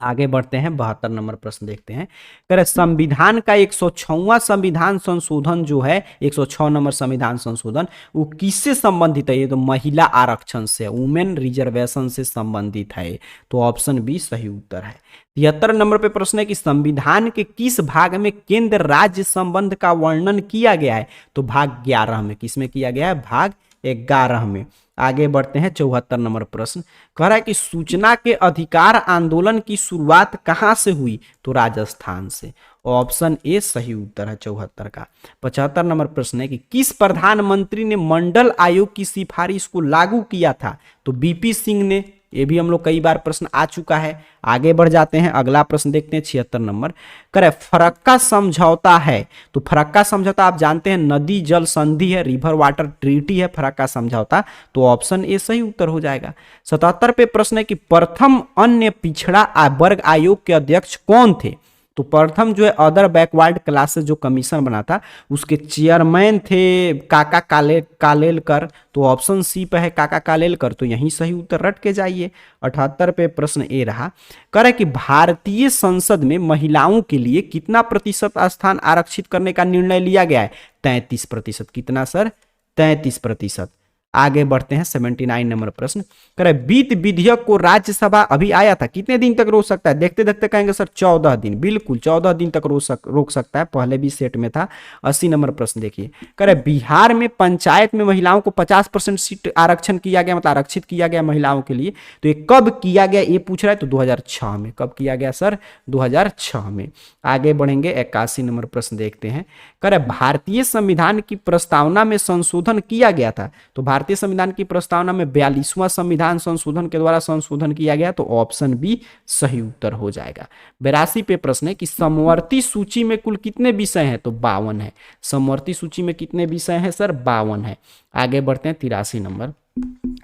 आगे बढ़ते हैं 72 नंबर प्रश्न देखते हैं, कह रहे संविधान का 106वां संविधान संशोधन जो है, 106 नंबर संविधान संशोधन, वो किससे संबंधित है? ये तो महिला आरक्षण से, वुमेन रिजर्वेशन से संबंधित है, तो ऑप्शन बी सही उत्तर है। 73 नंबर पे प्रश्न है कि संविधान के किस भाग में केंद्र राज्य संबंध का वर्णन किया गया है? तो भाग 11 में। किसमें किया गया है? भाग 11 में। आगे बढ़ते हैं 74 नंबर प्रश्न, कह रहा है कि सूचना के अधिकार आंदोलन की शुरुआत कहां से हुई? तो राजस्थान से, ऑप्शन ए सही उत्तर है 74 का। 75 नंबर प्रश्न है कि किस प्रधानमंत्री ने मंडल आयोग की सिफारिश को लागू किया था? तो बीपी सिंह ने, ये भी हम लोग कई बार प्रश्न आ चुका है। आगे बढ़ जाते हैं, अगला प्रश्न देखते हैं 76 नंबर, करे फरक्का समझौता है, तो फरक्का समझौता आप जानते हैं नदी जल संधि है, रिवर वाटर ट्रीटी है फरक्का समझौता, तो ऑप्शन ए सही उत्तर हो जाएगा। 77 पे प्रश्न है कि प्रथम अन्य पिछड़ा वर्ग आयोग के अध्यक्ष कौन थे? तो प्रथम जो है अदर बैकवर्ड क्लासेस जो कमीशन बना था, उसके चेयरमैन थे काका कालेलकर, तो ऑप्शन सी पे है काका कालेलकर, तो यही सही उत्तर रट के जाइए। 78 पे प्रश्न ए रहा, करे कि भारतीय संसद में महिलाओं के लिए कितना प्रतिशत स्थान आरक्षित करने का निर्णय लिया गया है? 33%। कितना सर? 33%। आगे बढ़ते हैं 79 नंबर प्रश्न। कह रहे वित्त विधेयक को राज्यसभा अभी आया था, कितने दिन तक रोक सकता है? देखते देखते कहेंगे सर 14 दिन, बिल्कुल 14 दिन तक रोक सकता है, पहले भी सेट में था। 80 नंबर प्रश्न देखिए, कह रहे बिहार में पंचायत में महिलाओं को 50% सीट आरक्षण किया गया, मतलब आरक्षित किया गया महिलाओं के लिए। तो ये कब किया गया ये पूछ रहा है, तो 2006 में। कब किया गया सर? 2006 में। आगे बढ़ेंगे 81 नंबर प्रश्न देखते हैं। कह रहे भारतीय संविधान की प्रस्तावना में संशोधन किया गया था, तो भारतीय संविधान की प्रस्तावना में 42वां संविधान संशोधन के द्वारा संशोधन किया गया, तो ऑप्शन बी सही उत्तर हो जाएगा। 82 पे प्रश्न है कि समवर्ती सूची में कुल कितने विषय हैं, तो 52 है। समवर्ती सूची में कितने विषय हैं सर? 52 है। आगे बढ़ते हैं 83 नंबर।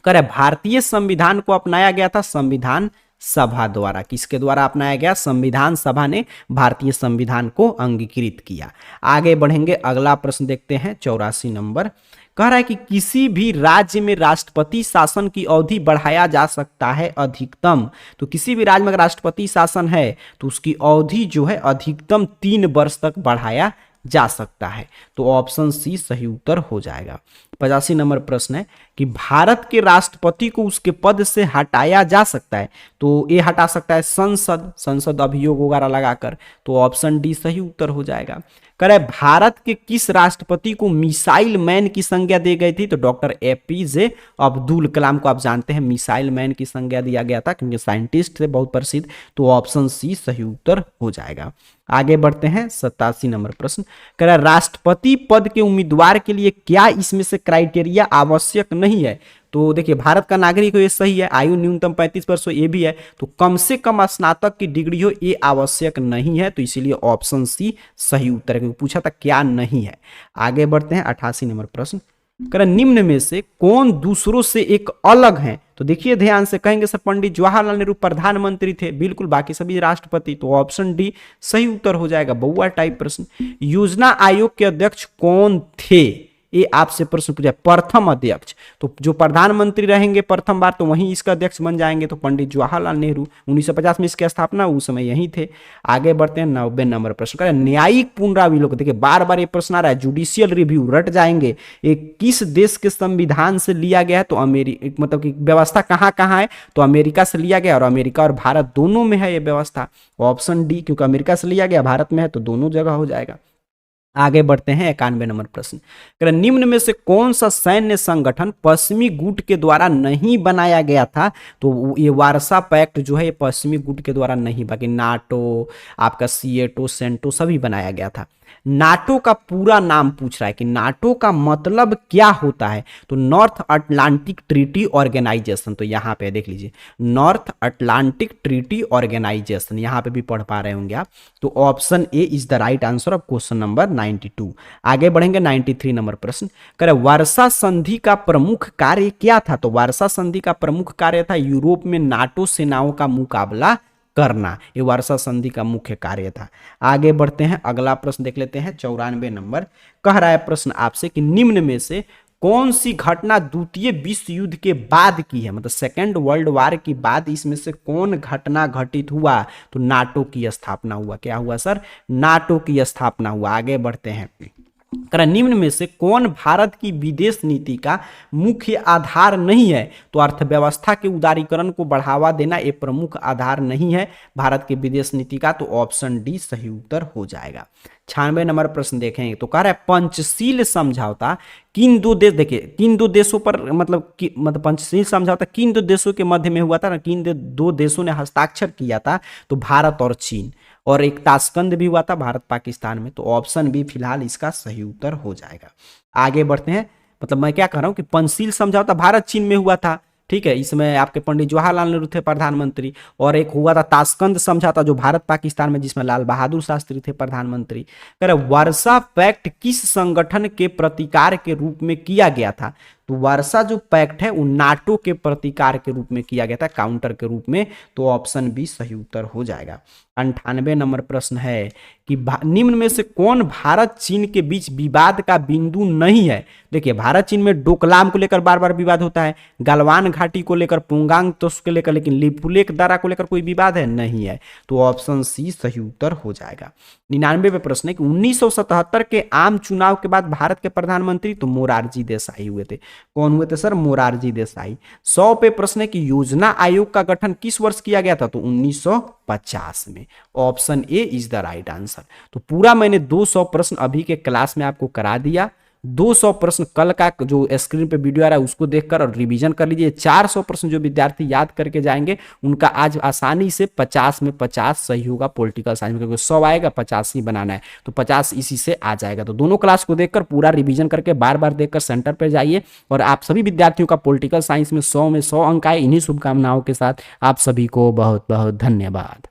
कह रहे भारतीय संविधान को अपनाया गया था संविधान सभा द्वारा, किसके द्वारा अपनाया गया? संविधान सभा ने भारतीय संविधान को अंगीकृत किया। आगे बढ़ेंगे, अगला प्रश्न देखते हैं 84 नंबर। कह रहा है कि किसी भी राज्य में राष्ट्रपति शासन की अवधि बढ़ाया जा सकता है अधिकतम, तो किसी भी राज्य में अगर राष्ट्रपति शासन है तो उसकी अवधि जो है अधिकतम 3 वर्ष तक बढ़ाया जा सकता है, तो ऑप्शन सी सही उत्तर हो जाएगा। 85 नंबर प्रश्न है कि भारत के राष्ट्रपति को उसके पद से हटाया जा सकता है, तो ये हटा सकता है संसद अभियोग वगैरह लगाकर, तो ऑप्शन डी सही उत्तर हो जाएगा। कह रहे भारत के किस राष्ट्रपति को मिसाइल मैन की संज्ञा दी गई थी, तो डॉक्टर एपीजे अब्दुल कलाम को आप जानते हैं मिसाइल मैन की संज्ञा दिया गया था, क्योंकि साइंटिस्ट थे बहुत प्रसिद्ध, तो ऑप्शन सी सही उत्तर हो जाएगा। आगे बढ़ते हैं 87 नंबर प्रश्न। कह रहा राष्ट्रपति पद के उम्मीदवार के लिए क्या इसमें से क्राइटेरिया आवश्यक नहीं है, तो देखिए भारत का नागरिक हो ये सही है, आयु न्यूनतम 35 वर्ष हो ये भी है, तो कम से कम स्नातक की डिग्री हो ये आवश्यक नहीं है, तो इसीलिए ऑप्शन सी सही उत्तर है, क्योंकि पूछा था क्या नहीं है। आगे बढ़ते हैं 88 नंबर प्रश्न। कह निम्न में से कौन दूसरों से एक अलग है, तो देखिए ध्यान से, कहेंगे सर पंडित जवाहरलाल नेहरू प्रधानमंत्री थे, बिल्कुल, बाकी सभी राष्ट्रपति, तो ऑप्शन डी सही उत्तर हो जाएगा। बउआ टाइप प्रश्न। योजना आयोग के अध्यक्ष कौन थे, ये आपसे प्रश्न पूछा, प्रथम अध्यक्ष, तो जो प्रधानमंत्री रहेंगे प्रथम बार तो वहीं इसका अध्यक्ष बन जाएंगे, तो पंडित जवाहरलाल नेहरू, 1950 में इसकी स्थापना उस समय यही थे। आगे बढ़ते हैं 90 नंबर प्रश्न। करें न्यायिक पुनरावलोकन, देखिए बार बार ये प्रश्न आ रहा है, जुडिशियल रिव्यू रट जाएंगे, ये किस देश के संविधान से लिया गया है, तो अमेरिका, मतलब कि व्यवस्था कहाँ कहाँ है, तो अमेरिका से लिया गया, और अमेरिका और भारत दोनों में है ये व्यवस्था, ऑप्शन डी, क्योंकि अमेरिका से लिया गया भारत में है तो दोनों जगह हो जाएगा। आगे बढ़ते हैं 91 नंबर प्रश्न। निम्न में से कौन सा सैन्य संगठन पश्चिमी गुट के द्वारा नहीं बनाया गया था, तो ये वारसा पैक्ट जो है ये पश्चिमी गुट के द्वारा नहीं, बाकी नाटो, आपका सीएटो, सेंटो सभी बनाया गया था। नाटो का पूरा नाम पूछ रहा है कि नाटो का मतलब क्या होता है, तो नॉर्थ अटलांटिक ट्रीटी ऑर्गेनाइजेशन, तो यहाँ पे देख लीजिए नॉर्थ अटलांटिक ट्रीटी ऑर्गेनाइजेशन, यहाँ पे भी पढ़ पा रहे होंगे आप, तो option A is the right answer of question number 92। आगे बढ़ेंगे 93 नंबर प्रश्न। करें वारसा संधि का प्रमुख कार्य क्या था, तो वारसा संधि का प्रमुख कार्य था यूरोप में नाटो सेनाओं का मुकाबला करना, ये वारसा संधि का मुख्य कार्य था। आगे बढ़ते हैं, अगला प्रश्न देख लेते हैं 94 नंबर। कह रहा है प्रश्न आपसे कि निम्न में से कौन सी घटना द्वितीय विश्व युद्ध के बाद की है, मतलब सेकेंड वर्ल्ड वार की बाद इसमें से कौन घटना घटित हुआ, तो नाटो की स्थापना हुआ। क्या हुआ सर? नाटो की स्थापना हुआ। आगे बढ़ते हैं, निम्न में से कौन भारत की विदेश नीति का मुख्य आधार नहीं है, तो अर्थव्यवस्था के उदारीकरण को बढ़ावा देना ये प्रमुख आधार नहीं है भारत की विदेश नीति का, तो ऑप्शन डी सही उत्तर हो जाएगा। 96 नंबर प्रश्न देखेंगे, तो कह रहा है पंचशील समझौता किन दो देश, देखिए किन दो देशों पर, मतलब पंचशील समझौता किन दो देशों के मध्य में हुआ था ना, किन दो देशों ने हस्ताक्षर किया था, तो भारत और चीन, और एक ताशकंद भी हुआ था भारत पाकिस्तान में, तो ऑप्शन बी फिलहाल इसका सही उत्तर हो जाएगा। आगे बढ़ते हैं, मतलब मैं क्या कह रहा हूं कि पंचशील समझौता भारत चीन में हुआ था, ठीक है, इसमें आपके पंडित जवाहरलाल नेहरू थे प्रधानमंत्री, और एक हुआ था ताशकंद समझौता जो भारत पाकिस्तान में, जिसमें लाल बहादुर शास्त्री थे प्रधानमंत्री। कह वारसा पैक्ट किस संगठन के प्रतिकार के रूप में किया गया था, तो वारसा जो पैक्ट है वो नाटो के प्रतिकार के रूप में किया गया था, काउंटर के रूप में, तो ऑप्शन बी सही उत्तर हो जाएगा। 98 नंबर प्रश्न है कि निम्न में से कौन भारत चीन के बीच विवाद का बिंदु नहीं है। देखिए भारत चीन में डोकलाम को लेकर बार बार विवाद होता है, गलवान घाटी को लेकर, पुंगांग तोस को लेकर, लेकिन लिपुलेख दर्रा को लेकर कोई विवाद है नहीं है, तो ऑप्शन सी सही उत्तर हो जाएगा। 99 प्रश्न है कि 1977 के आम चुनाव के बाद भारत के प्रधानमंत्री तो मोरारजी देसाई हुए थे, कौन हुए थे सर? मोरारजी देसाई। 100 पे प्रश्न है कि योजना आयोग का गठन किस वर्ष किया गया था? तो 1950 में। Option A is the right answer. तो पूरा मैंने 200 प्रश्न अभी के क्लास में आपको करा दिया। 200 प्रश्न कल का जो स्क्रीन पे वीडियो आ रहा है उसको देखकर और रिवीजन कर लीजिए। 400 प्रश्न जो विद्यार्थी याद करके जाएंगे उनका आज आसानी से 50 में 50 सही होगा पॉलिटिकल साइंस में, क्योंकि 100 आएगा 50 ही बनाना है, तो 50 इसी से आ जाएगा। तो दोनों क्लास को देखकर पूरा रिवीजन करके बार बार देखकर सेंटर पर जाइए। और आप सभी विद्यार्थियों का पॉलिटिकल साइंस में 100 अंक आए। इन्हीं शुभकामनाओं के साथ आप सभी को बहुत बहुत धन्यवाद।